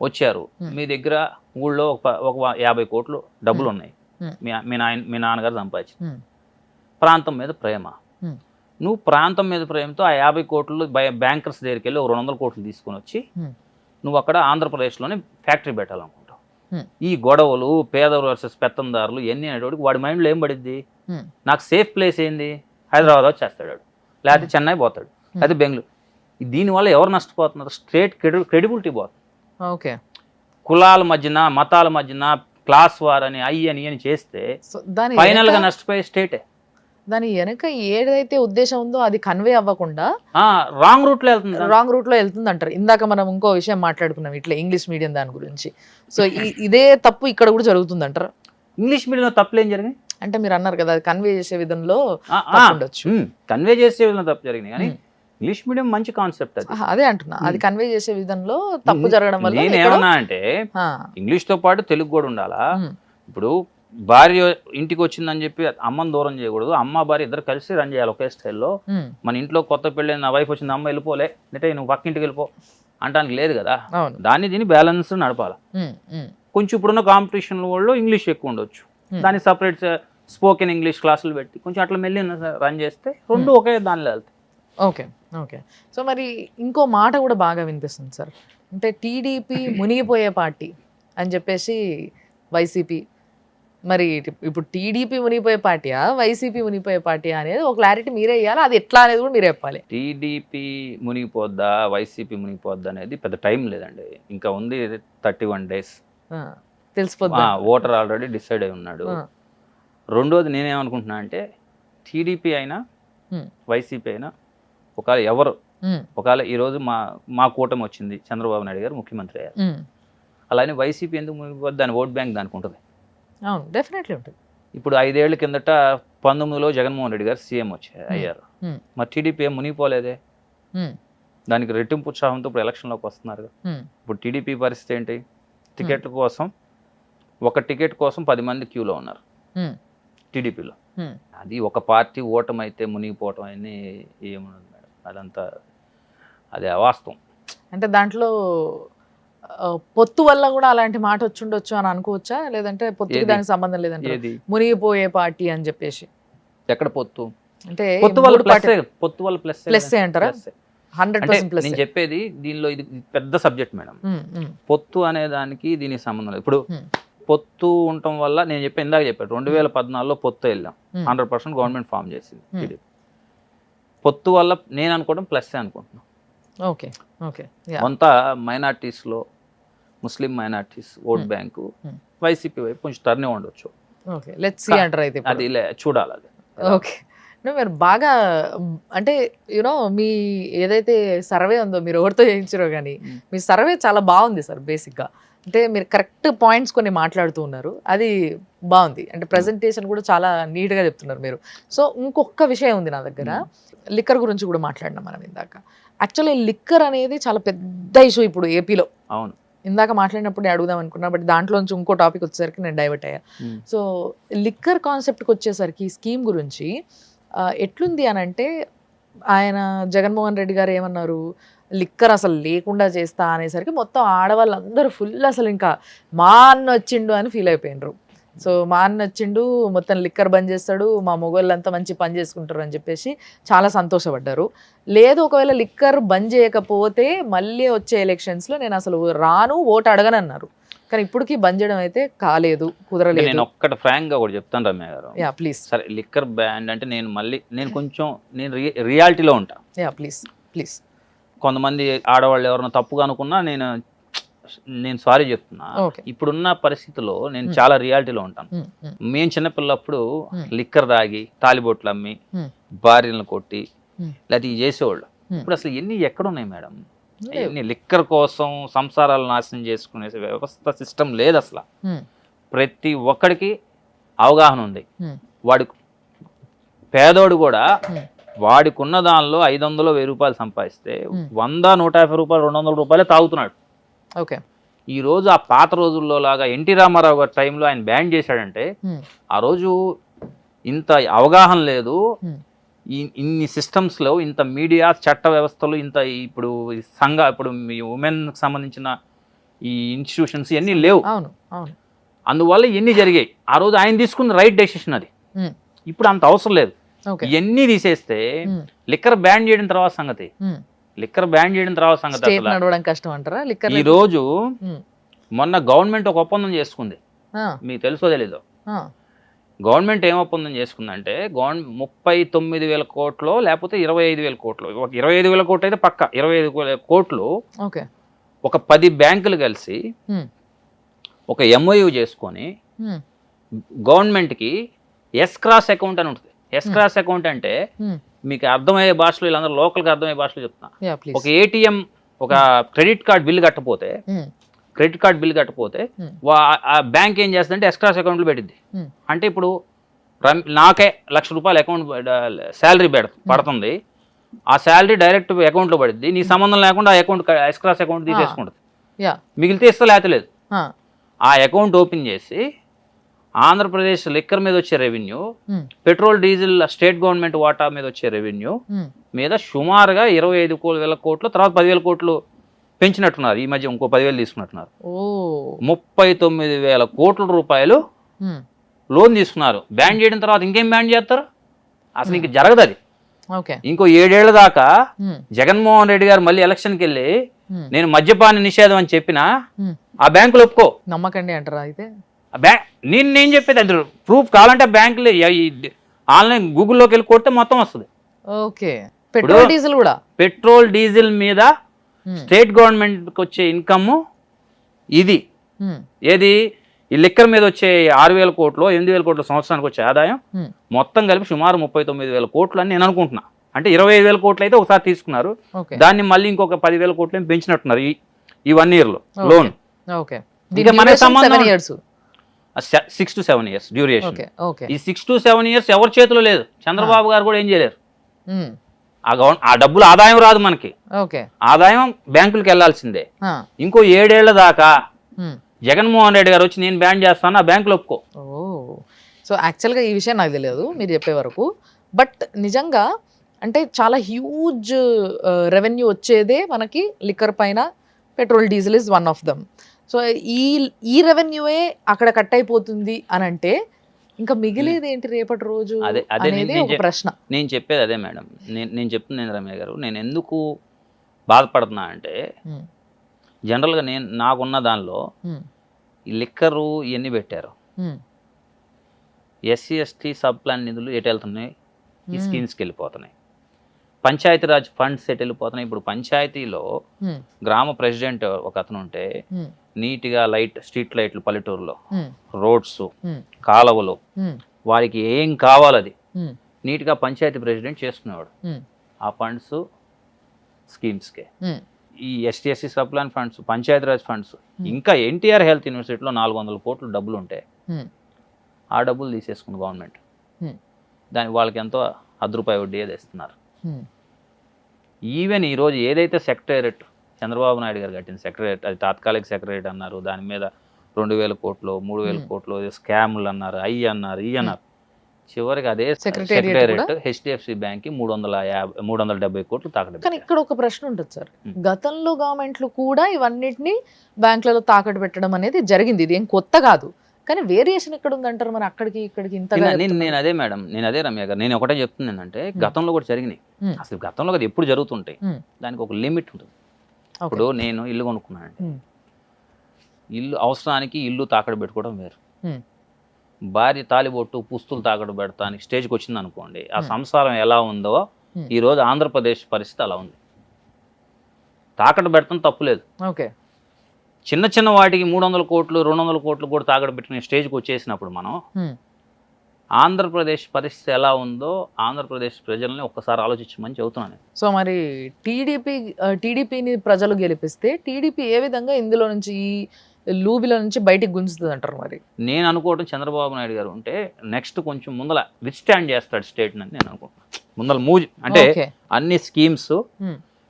వచ్చారు. Hmm. మీ దగ్గర ఊళ్ళో ఒక 50 కోట్లు డబ్బులు ఉన్నాయి. Hmm. మీ నాన్నగారు సంపాదించి, ఉమ్, ప్రాంతం మీద ప్రేమ. ఉమ్, నువ్వు ప్రాంతం మీద ప్రేమతో ఆ 50 కోట్లు బ్యాంకర్స్ దగ్గరికి వెళ్ళి ఒక 200 కోట్లు తీసుకొని వచ్చి ఉమ్, నువ్వు అక్కడ ఆంధ్రప్రదేశ్లోనే ఫ్యాక్టరీ పెట్టాలనుకుంటావు. ఉమ్, ఈ గొడవలు, పేదలు వర్సెస్ పెత్తందారులు ఇవన్నీ అనేటోడికి వాడి మైండ్లో ఏం పడిద్ది? ఉమ్, నాకు సేఫ్ ప్లేస్ ఏంది? హైదరాబాద్ వచ్చేస్తాడు వాడు, లేకపోతే చెన్నై పోతాడు, లేకపోతే బెంగళూరు. దీనివల్ల ఎవరు నష్టపోతున్నారు? స్టేట్ క్రెడిబిలిటీ పోతుంది. ఓకే. కులాల మధ్యన, మతాల మధ్యన క్లాస్ వార్ అని అని చేస్తే సో దాని ఫైనల్ గా వెనక- నష్టపోయే స్టేటే. దాని వెనక ఏదైతే ఉద్దేశం ఉందో అది కన్వే అవ్వకుండా రాంగ్ రూట్ లో వెళ్తుంది. రాంగ్ రూట్ లో వెళ్తుంది అంటారు. ఇందాక మనం ఇంకో విషయం మాట్లాడుకున్నాం ఇట్లా ఇంగ్లీష్ మీడియం దాని గురించి. సో ఇదే తప్పు ఇక్కడ కూడా జరుగుతుంది అంటారు. ఇంగ్లీష్ మీడియంలో తప్పులు ఏం జరిగినాయి అంటే మీరు అన్నారు కదా, అది కన్వే చేసే విధంలో తప్పు ఉండొచ్చు. కన్వే చేసే విధంగా తప్పు జరిగినాయి, కానీ ఇంగ్లీష్ మీడియం మంచి కాన్సెప్ట్ అది. అదే అంటున్నా, అది కన్వే చేసే విధంలో తప్పు జరగడం వల్ల నేనేమన్నా అంటే ఇంగ్లీష్ తో పాటు తెలుగు కూడా ఉండాలా. ఇప్పుడు భార్య ఇంటికి వచ్చిందని చెప్పి అమ్మని దూరం చేయకూడదు. అమ్మ భార్య ఇద్దరు కలిసి రన్ చేయాలి ఒకే స్టైల్లో. మన ఇంట్లో కొత్త పెళ్ళి, నా వైఫ్ వచ్చింది, అమ్మ వెళ్ళిపోలే అంటే నువ్వు పక్కింటికి వెళ్ళిపో అంటానికి లేదు కదా. దీన్ని బ్యాలెన్స్ నడపాలి. కొంచెం ఇప్పుడున్న కాంపిటీషన్ వాళ్ళు ఇంగ్లీష్ ఎక్కువ ఉండొచ్చు, దానికి సపరేట్ స్పోకెన్ ఇంగ్లీష్ క్లాసులు పెట్టి కొంచెం అట్లా మెల్లి రన్ చేస్తే రెండు ఒకే దానిలో వెళ్తాయి. Okay, okay. సో మరి ఇంకో మాట కూడా బాగా వినిపిస్తుంది సార్, అంటే టీడీపీ మునిగిపోయే పార్టీ అని చెప్పేసి వైసీపీ. మరి ఇప్పుడు టీడీపీ మునిగిపోయే పార్టీయా, వైసీపీ మునిగిపోయే పార్టీయా అనేది ఒక క్లారిటీ మీరే ఇవ్వాలి. అది ఎట్లా అనేది కూడా మీరే చెప్పాలి. టీడీపీ మునిగిపోద్దా, వైసీపీ మునిగిపోద్దా అనేది పెద్ద టైం లేదండి, ఇంకా ఉంది 31 days. తెలిసిపోద్ది. ఓటర్ ఆల్రెడీ డిసైడ్ అయి ఉన్నాడు. రెండోది నేనేమనుకుంటున్నా అంటే, టీడీపీ అయినా వైసీపీ అయినా ఒకవేళ ఈరోజు మా కూటమి వచ్చింది, చంద్రబాబు నాయుడు గారు ముఖ్యమంత్రి అయ్యారు, అలానే వైసీపీ ఎందుకు మునిగిపోద్ది? దాని ఓట్ బ్యాంక్ దానికి ఉంటుంది. అవును, డెఫినెట్లీ ఉంటుంది. ఇప్పుడు 5 ఏళ్ల కిందట 19లో జగన్మోహన్ రెడ్డి గారు సీఎం అయ్యారు, మరి టీడీపీ ఏం మునిగిపోలేదే. దానికి రెట్టింపు ఉత్సాహంతో ఇప్పుడు ఎలక్షన్లోకి వస్తున్నారు. ఇప్పుడు టీడీపీ పరిస్థితి ఏంటి? టికెట్ల కోసం, ఒక టికెట్ కోసం 10 మంది క్యూలో ఉన్నారు. టీడీపీలో. అది ఒక పార్టీ ఓటమైతే మునిగిపోవటం అని ఏమున్నది మేడం, అదంతా అది అవాస్తవం. అంటే దాంట్లో పొత్తు వల్ల కూడా అలాంటి మాట వచ్చుండొచ్చు అని అనుకోవచ్చా, లేదంటే పొత్తుకి దానికి సంబంధం లేదంటే ఏది మునిగిపోయే పార్టీ అని చెప్పేసి? ఎక్కడ పొత్తు? అంటే పొత్తు వల్ల ప్లస్ ప్లస్ అంటారా? 100% ప్లస్. నేను చెప్పేది దీనిలో ఇది పెద్ద సబ్జెక్ట్ మేడం. పొత్తు అనే దానికి దీనికి సంబంధం లేదు. ఇప్పుడు పొత్తు ఉండటం వల్ల నేను ఇందాక చెప్పాను 2014లో పొత్తు వెళ్ళాం, 100% గవర్నమెంట్ ఫామ్ చేసింది టీడీపీ. పొత్తు వల్ల నేను అనుకోవడం ప్లస్ అనుకుంటున్నాను. Okay okay. కొంత మైనార్టీస్లో Muslim minorities vote bank YCP వైపు కొంచెం టర్న్ ఉండొచ్చు. ఓకే, లెట్స్ సీ అంటారు అయితే. అది చూడాలి అది. ఓకే, మీరు బాగా అంటే యూనో మీ ఏదైతే సర్వే ఉందో మీరు ఎవరితో చేయించారో కానీ మీ సర్వే చాలా బాగుంది సార్. బేసిక్గా అంటే మీరు కరెక్ట్ పాయింట్స్ కొన్ని మాట్లాడుతూ ఉన్నారు, అది బాగుంది. అంటే ప్రజెంటేషన్ కూడా చాలా నీట్గా చెప్తున్నారు మీరు. సో ఇంకొక విషయం ఉంది నా దగ్గర, లిక్కర్ గురించి కూడా మాట్లాడినాం మనం ఇందాక. యాక్చువల్లీ లిక్కర్ అనేది చాలా పెద్ద ఇష్యూ ఇప్పుడు ఏపీలో. అవును, ఇందాక మాట్లాడినప్పుడు నేను అడుగుదాం అనుకున్నా, బట్ దాంట్లోంచి ఇంకో టాపిక్ వచ్చేసరికి నేను డైవర్ట్ అయ్యా. సో లిక్కర్ కాన్సెప్ట్కి వచ్చేసరికి ఈ స్కీమ్ గురించి ఎట్లుంది అని అంటే, ఆయన జగన్మోహన్ రెడ్డి గారు ఏమన్నారు, లిక్కర్ అసలు లేకుండా చేస్తా అనేసరికి మొత్తం ఆడవాళ్ళందరూ ఫుల్ అసలు ఇంకా మా అన్న వచ్చిండు అని ఫీల్ అయిపోయినరు. సో మా అన్న వచ్చిండు, మొత్తం లిక్కర్ బంద్ చేస్తాడు, మా మొగోళ్ళంతా మంచి పని చేసుకుంటారు అని చెప్పేసి చాలా సంతోషపడ్డారు. లేదు ఒకవేళ లిక్కర్ బంద్ చేయకపోతే మళ్ళీ వచ్చే ఎలక్షన్స్లో నేను అసలు రాను, ఓటు అడగనన్నారు. కానీ ఇప్పటికీ బంద్ చేయడం అయితే కాలేదు, కుదరలేదు. నేను ఒక్కటి ఫ్రాంక్గా కూడా చెప్తాను రమ్య గారు. Yeah please. సరే, లిక్కర్ బ్యాండ్ అంటే నేను కొంచెం రియాలిటీలో ఉంటా. Yeah please please. కొంతమంది ఆడవాళ్ళు ఎవరైనా తప్పుగా అనుకున్నా నేను సారీ చెప్తున్నా. ఇప్పుడున్న పరిస్థితిలో నేను చాలా రియాలిటీలో ఉంటాను. మేము చిన్నపిల్లప్పుడు లిక్కర్ తాగి తాలిబొట్లు అమ్మి భార్యలను కొట్టి లేదా ఇవి చేసేవాళ్ళు. ఇప్పుడు అసలు ఎన్ని ఎక్కడున్నాయి మేడం? ఎన్ని లిక్కర్ కోసం సంసారాలు నాశనం చేసుకునే వ్యవస్థ సిస్టమ్ లేదు అసలు. ప్రతి ఒక్కడికి అవగాహన ఉంది. వాడి పేదోడు కూడా వాడికి ఉన్న దానిలో 500 1000 రూపాయలు సంపాదిస్తే 100 150 రూపాయలు 200 రూపాయలే తాగుతున్నాడు. ఓకే, ఈ రోజు ఆ పాత రోజుల్లో లాగా ఎన్టీ రామారావు గారి టైంలో ఆయన బ్యాన్ చేశాడంటే ఆ రోజు ఇంత అవగాహన లేదు, ఇన్ని సిస్టమ్స్లో ఇంత మీడియా చట్ట వ్యవస్థలు ఇంత ఇప్పుడు ఇప్పుడు ఉమెన్కి సంబంధించిన ఈ ఇన్స్టిట్యూషన్స్ ఇవన్నీ లేవు. అవును అవును. అందువల్ల ఇవన్నీ జరిగాయి. ఆ రోజు ఆయన తీసుకున్న రైట్ డెసిషన్ అది. ఇప్పుడు అంత అవసరం లేదు. ఇవన్నీ తీసేస్తే లిక్కర్ బ్యాన్ చేయడం తర్వాత సంగతి, లిక్కర్ బ్యాన్ చేయడం తర్వాత సంగతి నడవడం కష్టం అంటారా? లిక్కర్ ఈ రోజు మొన్న గవర్నమెంట్ ఒక ఒప్పందం చేసుకుంది, మీకు తెలుసో తెలీదో. గవర్నమెంట్ ఏం ఒప్పందం చేసుకుందంటే 39,000 కోట్లు లేకపోతే 25,000 కోట్లు, 25,000 కోట్లు అయితే పక్క 25,000 కోట్లు ఒక 10 బ్యాంకులు కలిసి ఒక MOU చేసుకొని గవర్నమెంట్కి ఎస్క్రాస్ అకౌంట్ అని ఉంటుంది. ఎస్క్రాస్ అకౌంట్ అంటే మీకు అర్థమయ్యే భాషలో, వీళ్ళందరూ లోకల్గా అర్థమయ్యే భాషలో చెప్తున్నా. ఒక ATM ఒక క్రెడిట్ కార్డ్ బిల్ కట్టపోతే ఆ బ్యాంక్ ఏం చేస్తుందంటే ఎస్క్రాస్ అకౌంట్లు పెట్టింది. అంటే ఇప్పుడు నాకే ₹1,00,000 అకౌంట్ శాలరీ పడుతుంది, ఆ శాలరీ డైరెక్ట్ అకౌంట్లో పడుద్ది, నీ సంబంధం లేకుండా ఆ అకౌంట్ ఎస్క్రాస్ అకౌంట్ తీసేసుకుంటుంది. మిగిలితే ఇస్తా లేత లేదు. ఆ అకౌంట్ ఓపెన్ చేసి ఆంధ్రప్రదేశ్ లిక్కర్ మీద వచ్చే revenue, petrol diesel state government వాటా మీద వచ్చే రెవెన్యూ మీద సుమారుగా 25,000 కోట్లు, తర్వాత 10,000 కోట్లు పెంచినట్టున్నారు. ఈ మధ్య ఇంకో 10,000 తీసుకున్నట్టున్నారు. 39,000 కోట్ల రూపాయలు లోన్ తీసుకున్నారు. బ్యాన్ చేయడం తర్వాత ఇంకేం బ్యాన్ చేస్తారు? అసలు ఇంక జరగదు అది. ఇంకో 7 ఏళ్ల దాకా జగన్మోహన్ రెడ్డి గారు మళ్ళీ ఎలక్షన్కి వెళ్ళి నేను మద్యపాన నిషేధం అని చెప్పినా ఆ బ్యాంకులు ఒప్పుకో, నమ్మకండి అంటారా? అయితే నేను చెప్పేది అది ప్రూఫ్ కావాలంటే బ్యాంకులు ఆన్లైన్ గూగుల్లోకి వెళ్ళి కొడితే మొత్తం వస్తుంది. పెట్రోల్ డీజిల్ మీద స్టేట్ గవర్నమెంట్కి వచ్చే ఇన్కమ్ ఇది. ఏది ఈ లిక్కర్ మీద వచ్చే 6,000 కోట్లు 8,000 కోట్ల సంవత్సరానికి వచ్చే ఆదాయం మొత్తం కలిపి సుమారు 39,000 కోట్లు అని నేను అనుకుంటున్నా. అంటే 25,000 కోట్లు అయితే ఒకసారి తీసుకున్నారు, దాన్ని మళ్ళీ ఇంకొక 10,000 కోట్లు పెంచినట్టున్నారు ఈ 1 year లో లోన్. 6 to 7 years duration. ఈ 6 to 7 years ఎవరి చేతిలో లేదు, చంద్రబాబు గారు కూడా ఏం చేయలేరు. ఆ డబ్బులు ఆదాయం రాదు మనకి, ఆదాయం బ్యాంకులకు వెళ్లాల్సిందే. ఇంకో 7 ఏళ్ల దాకా జగన్మోహన్ రెడ్డి గారు వచ్చి నేను బ్యాన్ చేస్తాను, ఆ బ్యాంకులు ఒప్పుకో. సో యాక్చువల్గా ఈ విషయం నాకు తెలియదు మీరు చెప్పే వరకు. బట్ నిజంగా అంటే చాలా హ్యూజ్ రెవెన్యూ వచ్చేదే మనకి లిక్కర్ పైన, petrol diesel is one of them. So ఈ రెవెన్యూయే అక్కడ కట్ అయిపోతుంది అని అంటే ఇంకా మిగిలేది ఏంటి రేపటి రోజు అనేది ఒక ప్రశ్న. నేను చెప్పేది అదే మేడం. నేను చెప్తున్నాను రమ్య గారు, నేను ఎందుకు బాధపడుతున్నా అంటే జనరల్గా నాకున్న దానిలో ఈ లిక్కరు ఇవన్నీ పెట్టారు, ఎస్సీ ఎస్టీ సబ్ ప్లాన్ నిధులు ఎటు వెళ్తున్నాయి, ఈ స్కీమ్స్కి వెళ్ళిపోతున్నాయి. పంచాయతీరాజ్ ఫండ్స్ ఎటు వెళ్ళిపోతున్నాయి. ఇప్పుడు పంచాయతీలో గ్రామ ప్రెసిడెంట్ ఒక అతను ఉంటే నీట్గా స్ట్రీట్ లైట్లు పల్లెటూరులో, రోడ్స్, కాలువలు, వారికి ఏం కావాలది నీట్గా పంచాయతీ ప్రెసిడెంట్ చేసుకునేవాడు. ఆ ఫండ్స్ స్కీమ్స్కే. ఈ ST sub plan funds, Panchayati Raj funds, ఇంకా ఎన్టీఆర్ హెల్త్ యూనివర్సిటీలో 400 కోట్లు డబ్బులు ఉంటాయి. ఆ డబ్బులు తీసేసుకుంది గవర్నమెంట్. దానికి వాళ్ళకి ఎంతో ₹10 వడ్డీ అది ఇస్తున్నారు. ఈవెన్ ఈరోజు ఏదైతే సెక్రటేరియట్ చంద్రబాబు నాయుడు గారు కట్టిన సెక్రటేరియట్, అది తాత్కాలిక సెక్రటేరియట్ అన్నారు, దాని మీద 2000 కోట్లు 3000 కోట్లు స్కామ్లు అన్నారు, అన్నారు, అన్నారు. చివరికి అదే సెక్రటేరియట్ హెచ్డిఎఫ్సి బ్యాంక్ 370 కోట్లు తాకట్టు. కానీ ఇక్కడ ఒక ప్రశ్న ఉంటుంది సార్, గతంలో గవర్నమెంట్లు కూడా ఇవన్నిటిని బ్యాంకులలో తాకట్టు పెట్టడం అనేది జరిగింది, ఇది ఏం కొత్త కాదు. కానీ వేరియేషన్ ఎక్కడ ఉందంటారు మరి అక్కడికి ఇక్కడికి ఇంతగా? నేను అదే మేడం, నేను అదే రమ్య గారు, నేను ఒకటే చెప్తున్నానంటే గతంలో కూడా జరిగినాయి. అసలు గతంలో కదా ఎప్పుడు జరుగుతుంటాయి, దానికి ఒక లిమిట్ ఉంటుంది. ఇప్పుడు నేను ఇల్లు కొనుక్కున్నానండి, ఇల్లు అవసరానికి ఇల్లు తాకట్టు పెట్టుకోవడం వేరు. భార్య తాలిబొట్టు పుస్తులు తాకట్టు పెడతానికి స్టేజ్కి వచ్చింది అనుకోండి, ఆ సంసారం ఎలా ఉందో ఈరోజు ఆంధ్రప్రదేశ్ పరిస్థితి అలా ఉంది. తాకట్టు పెడతాం తప్పులేదు, ఓకే. చిన్న చిన్న వాటికి 300 కోట్లు 200 కోట్లు కూడా తాకట్టు పెట్టిన స్టేజ్కి వచ్చేసినప్పుడు మనం ఆంధ్రప్రదేశ్ పరిస్థితి ఎలా ఉందో ఆంధ్రప్రదేశ్ ప్రజల్ని ఒక్కసారి ఆలోచించమని చెబుతున్నాను. సో మరి టీడీపీని ప్రజలు గెలిపిస్తే టీడీపీ ఏ విధంగా ఇందులో నుంచి, ఈ లూబిలో నుంచి బయటికి గుంజుతుంది అంటారు? మరి నేను అనుకోవడం చంద్రబాబు నాయుడు గారు ఉంటే నెక్స్ట్ కొంచెం ముందల విత్స్టాండ్ చేస్తాడు స్టేట్ అని నేను అనుకుంటున్నాను. ముందల మూవ్ అంటే అన్ని స్కీమ్స్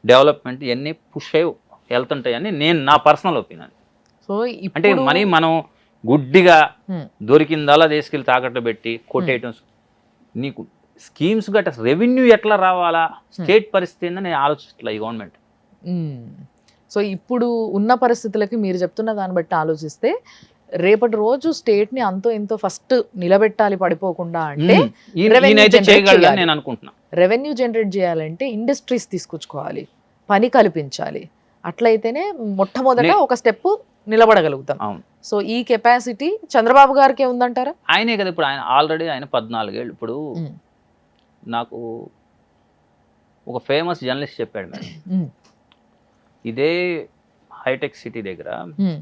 డెవలప్మెంట్ ఇవన్నీ పుష్ అయ్యి వెళ్తుంటాయని నా పర్సనల్ ఒపీనియన్. సో అంటే మనం గుడ్డిగా దొరికిందలా తీసుకెళ్ళి తాకట్టు పెట్టి కొట్టేయటం, నీకు స్కీమ్స్ గట్ట రెవెన్యూ ఎట్లా రావాలా, స్టేట్ పరిస్థితి ఏందని నేను ఆలోచిస్తలే ఈ గవర్నమెంట్. సో ఇప్పుడు ఉన్న పరిస్థితులకి మీరు చెప్తున్న దాన్ని బట్టి ఆలోచిస్తే రేపటి రోజు స్టేట్ ని అంతో ఎంతో ఫస్ట్ నిలబెట్టాలి పడిపోకుండా అంటే రెవెన్యూ జనరేట్ చేయాలంటే ఇండస్ట్రీస్ తీసుకొచ్చుకోవాలి, పని కల్పించాలి. అట్లయితేనే మొట్టమొదట ఒక స్టెప్ నిలబడగలుగుతాం. సో ఈ కెపాసిటీ చంద్రబాబు గారికి ఉందంటారా? ఆయనే కదా ఇప్పుడు, ఆయన ఆల్రెడీ 14 ఏళ్ళు. ఇప్పుడు నాకు ఒక ఫేమస్ జర్నలిస్ట్ చెప్పాడు మేడం, ఇదే హైటెక్ సిటీ దగ్గర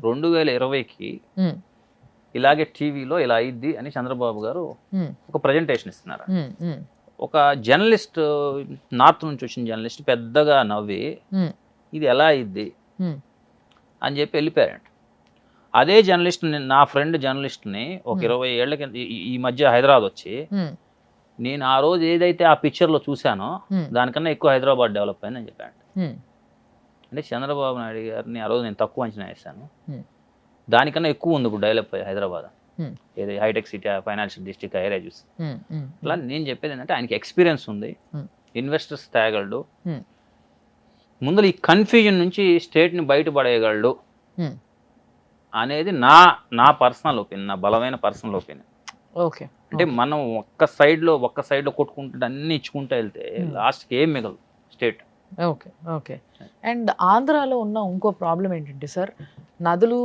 2020కి ఇలాగే టీవీలో ఇలా అయింది అని చంద్రబాబు గారు ఒక ప్రజెంటేషన్ ఇస్తున్నారు. ఒక జర్నలిస్ట్, నార్త్ నుంచి వచ్చిన జర్నలిస్ట్ పెద్దగా నవ్వి ఇది ఎలా అయింది అని చెప్పి వెళ్ళిపోయారంట. అదే జర్నలిస్ట్, నా ఫ్రెండ్ జర్నలిస్ట్ని ఒక 20 ఏళ్ల కింద ఈ మధ్య హైదరాబాద్ వచ్చి, నేను ఆ రోజు ఏదైతే ఆ పిక్చర్లో చూశానో దానికన్నా ఎక్కువ హైదరాబాద్ డెవలప్ అయిందని చెప్పాడు. అంటే చంద్రబాబు నాయుడు గారిని ఆ రోజు నేను తక్కువ అంచనా వేశాను, దానికన్నా ఎక్కువ ఉంది ఇప్పుడు డెవలప్ అయ్యి హైదరాబాద్. ఏది hitech city, financial district, area చూసి. అలా నేను చెప్పేది ఏంటంటే ఆయనకి ఎక్స్పీరియన్స్ ఉంది, ఇన్వెస్టర్స్ తేగలడు, ముందు ఈ కన్ఫ్యూజన్ నుంచి స్టేట్ని బయటపడేయగలడు అనేది నా పర్సనల్ ఒపీనియన్, నా బలమైన పర్సనల్ ఒపీనియన్. ఓకే. అంటే మనం ఒక్క సైడ్లో కొట్టుకుంటే అన్ని ఇచ్చుకుంటూ వెళ్తే లాస్ట్కి ఏం మిగలదు స్టేట్. ఓకే. అండ్ ఆంధ్రాలో ఉన్న ఇంకో ప్రాబ్లం ఏంటంటే సార్, నదులు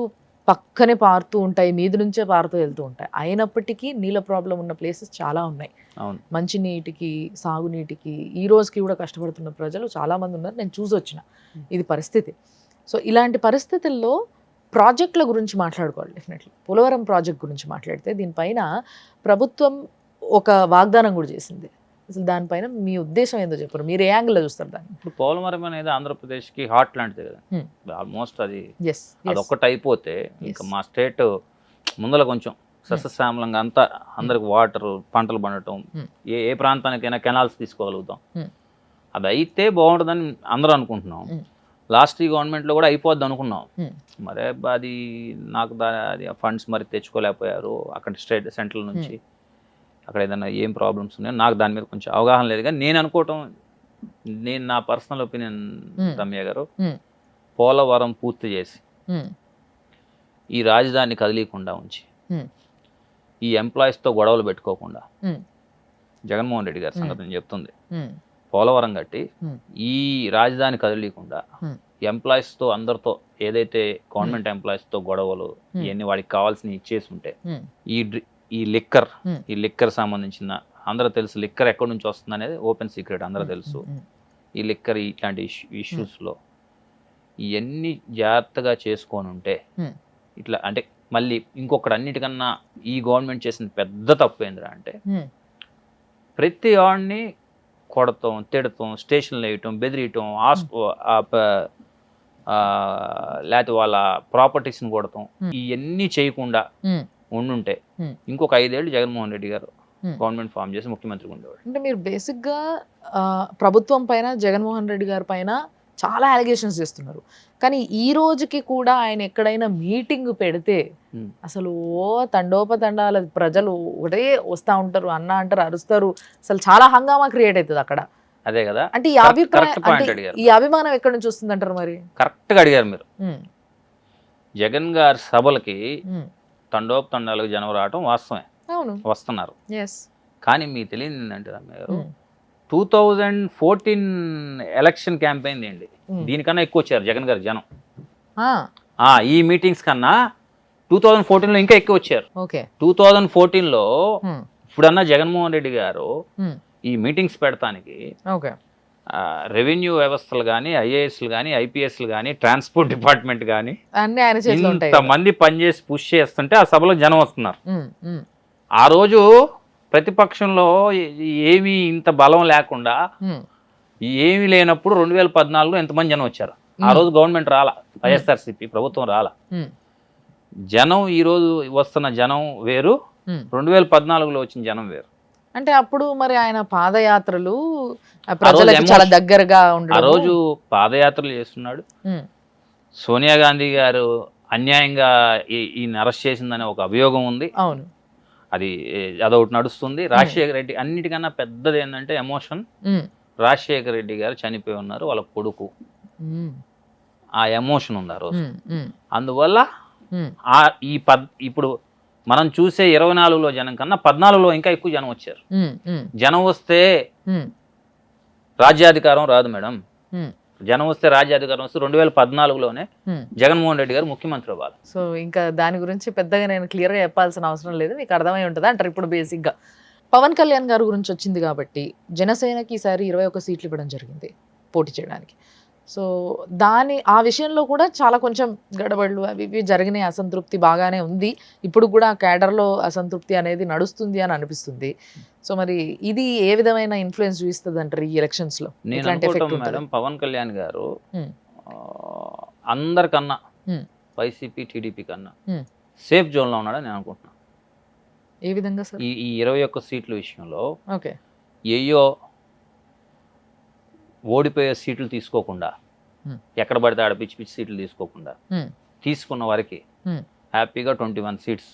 పక్కనే పారుతూ ఉంటాయి, మీది నుంచే పారుతూ వెళ్తూ ఉంటాయి. అయినప్పటికీ నీళ్ళ ప్రాబ్లం ఉన్న ప్లేసెస్ చాలా ఉన్నాయి. మంచి నీటికి, సాగునీటికి ఈ రోజుకి కూడా కష్టపడుతున్న ప్రజలు చాలా మంది ఉన్నారు, నేను చూసి వచ్చిన ఇది పరిస్థితి. సో ఇలాంటి పరిస్థితుల్లో ప్రాజెక్టుల గురించి మాట్లాడుకోవాలి డెఫినెట్లీ. పోలవరం ప్రాజెక్ట్ గురించి మాట్లాడితే దీనిపైన ప్రభుత్వం ఒక వాగ్దానం కూడా చేసింది. అసలు దానిపైన మీ ఉద్దేశం ఏందో చెప్పారు, మీరు ఏ యాంగిల్లో చూస్తారు దాన్ని? ఇప్పుడు పోలవరం అనేది ఆంధ్రప్రదేశ్కి హార్ట్ లాంటిది కదా, ఆల్మోస్ట్ అది ఒక్కటి అయిపోతే ఇంకా మా స్టేట్ ముందర కొంచెం సస్యశ్యామలంగా అంతా అందరికి వాటర్, పంటలు పండటం, ఏ ప్రాంతానికైనా కెనాల్స్ తీసుకోగలుగుతాం. అది అయితే బాగుంటుందని అందరూ అనుకుంటున్నాం. లాస్ట్ ఈ గవర్నమెంట్లో కూడా అయిపోద్ది అనుకున్నాం. మరి అది నాకు అది ఫండ్స్ మరి తెచ్చుకోలేకపోయారు అక్కడ సెంట్రల్ నుంచి. అక్కడ ఏదైనా ఏం ప్రాబ్లమ్స్ ఉన్నాయో నాకు దాని మీద కొంచెం అవగాహన లేదు, కానీ నేను అనుకోవటం, నేను నా పర్సనల్ ఒపీనియన్ రమ్య గారు, పోలవరం పూర్తి చేసి ఈ రాజధాని కదిలీకుండా ఉంచి ఈ ఎంప్లాయీస్తో గొడవలు పెట్టుకోకుండా, జగన్మోహన్ రెడ్డి గారి సంగతి నేను చెప్తుంది, పోలవరం కట్టి ఈ రాజధాని కదిలీకుండా ఎంప్లాయీస్తో అందరితో ఏదైతే గవర్నమెంట్ ఎంప్లాయీస్తో గొడవలు ఇవన్నీ వాడికి కావాల్సినవి ఇచ్చేసి ఉంటే ఈ లిక్కర్ సంబంధించిన అందరూ తెలుసు, లిక్కర్ ఎక్కడి నుంచి వస్తుంది అనేది ఓపెన్ సీక్రెట్, అందరూ తెలుసు. ఈ లిక్కర్ ఇట్లాంటి ఇష్యూస్లో ఇవన్నీ జాగ్రత్తగా చేసుకొని ఉంటే ఇట్లా అంటే మళ్ళీ ఇంకొకటి అన్నిటికన్నా ఈ గవర్నమెంట్ చేసిన పెద్ద తప్పు ఏంద్రా అంటే ప్రతి వాడిని కొడతాం, తిడతాం, స్టేషన్లు వేయటం, బెదిరియటం, లేకపోతే వాళ్ళ ప్రాపర్టీస్ని కొడతాం, ఇవన్నీ చేయకుండా ఉండుంటే ఇంకొక 5 ఏళ్ళు జగన్మోహన్ రెడ్డి గారు గవర్నమెంట్ ఫామ్ చేసి ముఖ్యమంత్రిగా ఉండేవాడు. అంటే మీరు బేసిక్గా ప్రభుత్వం పైన, జగన్మోహన్ రెడ్డి గారి పైన చాలా అలిగేషన్స్ చేస్తున్నారు, కానీ ఈ రోజుకి కూడా ఆయన ఎక్కడైనా మీటింగ్ పెడితే అసలు తండోపతండాల ప్రజలు ఒకటే వస్తూ ఉంటారు, అన్న అంటారు, అరుస్తారు, అసలు చాలా హంగామా క్రియేట్ అవుతుంది అక్కడ. అదే కదా. అంటే ఈ అభిమానం ఎక్కడి నుంచి వస్తుంది అంటారు? మరి కరెక్ట్గా అడిగారు మీరు. జగన్ గారి సభలకి తండోపతండాలకు జనం రావటం వాస్తవమే, వస్తున్నారు. కానీ మీకు తెలియదు ఏంటంటే రమ్య గారు, 2014 ఎలక్షన్ క్యాంపెయిన్ ఏంటి, దీనికన్నా ఎక్కువ వచ్చారు జగన్ గారు జనం. ఈ మీటింగ్స్ కన్నా 2014లో ఇంకా ఎక్కువ వచ్చారు. 2014లో ఇప్పుడన్నా జగన్మోహన్ రెడ్డి గారు ఈ మీటింగ్స్ పెడతానికి రెవెన్యూ వ్యవస్థలు కానీ, ఐఏఎస్లు కానీ, ఐపీఎస్లు కానీ, ట్రాన్స్పోర్ట్ డిపార్ట్మెంట్ కానీ ఇంతమంది పనిచేసి పుష్ చేస్తుంటే ఆ సభలో జనం వస్తున్నారు. ఆ రోజు ప్రతిపక్షంలో ఏమీ ఇంత బలం లేకుండా, ఏమీ లేనప్పుడు 2014లో ఎంతమంది జనం వచ్చారు? ఆ రోజు గవర్నమెంట్ రాలా, వైఎస్ఆర్సీపీ ప్రభుత్వం రాలా. జనం ఈ రోజు వస్తున్న జనం వేరు, 2014లో వచ్చిన జనం వేరు. అంటే అప్పుడు మరి ఆయన పాదయాత్రలు ప్రజలకు చాలా దగ్గరగా ఉండడం, ఆ రోజు పాదయాత్రలు చేస్తున్నాడు. సోనియా గాంధీ గారు అన్యాయంగా ఈయన అరెస్ట్ చేసిందనే ఒక అభియోగం ఉంది. అవును, అదొకటి నడుస్తుంది. రాజశేఖర రెడ్డి అన్నిటికన్నా పెద్దది ఏంటంటే ఎమోషన్. రాజశేఖర రెడ్డి గారు చనిపోయి ఉన్నారు, వాళ్ళ కొడుకు, ఆ ఎమోషన్ ఉంది ఆ రోజు. అందువల్ల ఇప్పుడు మనం చూసే 24లో జనం కన్నా 14లో ఇంకా ఎక్కువ జనం వచ్చారు. జనం వస్తే రాజ్యాధికారం రాదు మేడం. జనం వస్తే రాజ్యాధికారం వస్తే 2014లోనే జగన్మోహన్ రెడ్డి గారు ముఖ్యమంత్రి అవ్వాలి. సో ఇంకా దాని గురించి పెద్దగా నేను క్లియర్గా చెప్పాల్సిన అవసరం లేదు, మీకు అర్థమై ఉంటుంది అంటారు. ఇప్పుడు బేసిక్గా పవన్ కళ్యాణ్ గారి గురించి వచ్చింది కాబట్టి జనసేనకి ఈసారి 21 సీట్లు ఇవ్వడం జరిగింది పోటీ చేయడానికి. సో ఆ విషయంలో కూడా చాలా కొంచెం గడబడులు అవి ఇవి జరిగినాయి, అసంతృప్తి బాగానే ఉంది. ఇప్పుడు కూడా క్యాడర్లో అసంతృప్తి అనేది నడుస్తుంది అని అనిపిస్తుంది. సో మరి ఇది ఏ విధమైన ఇన్ఫ్లుయెన్స్ చూపిస్తుంది అంటారు ఈ ఎలక్షన్స్లో? మేడం పవన్ కళ్యాణ్ గారు అందరికన్నా వైసీపీ టీడీపీ కన్నా సేఫ్ జోన్లో ఉన్నాడని నేను అనుకుంటున్నాను. ఏ విధంగా సార్? ఈ 21 సీట్ల విషయంలో ఓకే, ఏయో ఓడిపోయే సీట్లు తీసుకోకుండా, ఎక్కడ పడితే ఆడ పిచ్చి పిచ్చి సీట్లు తీసుకోకుండా, తీసుకున్న వారికి హ్యాపీగా 21 సీట్స్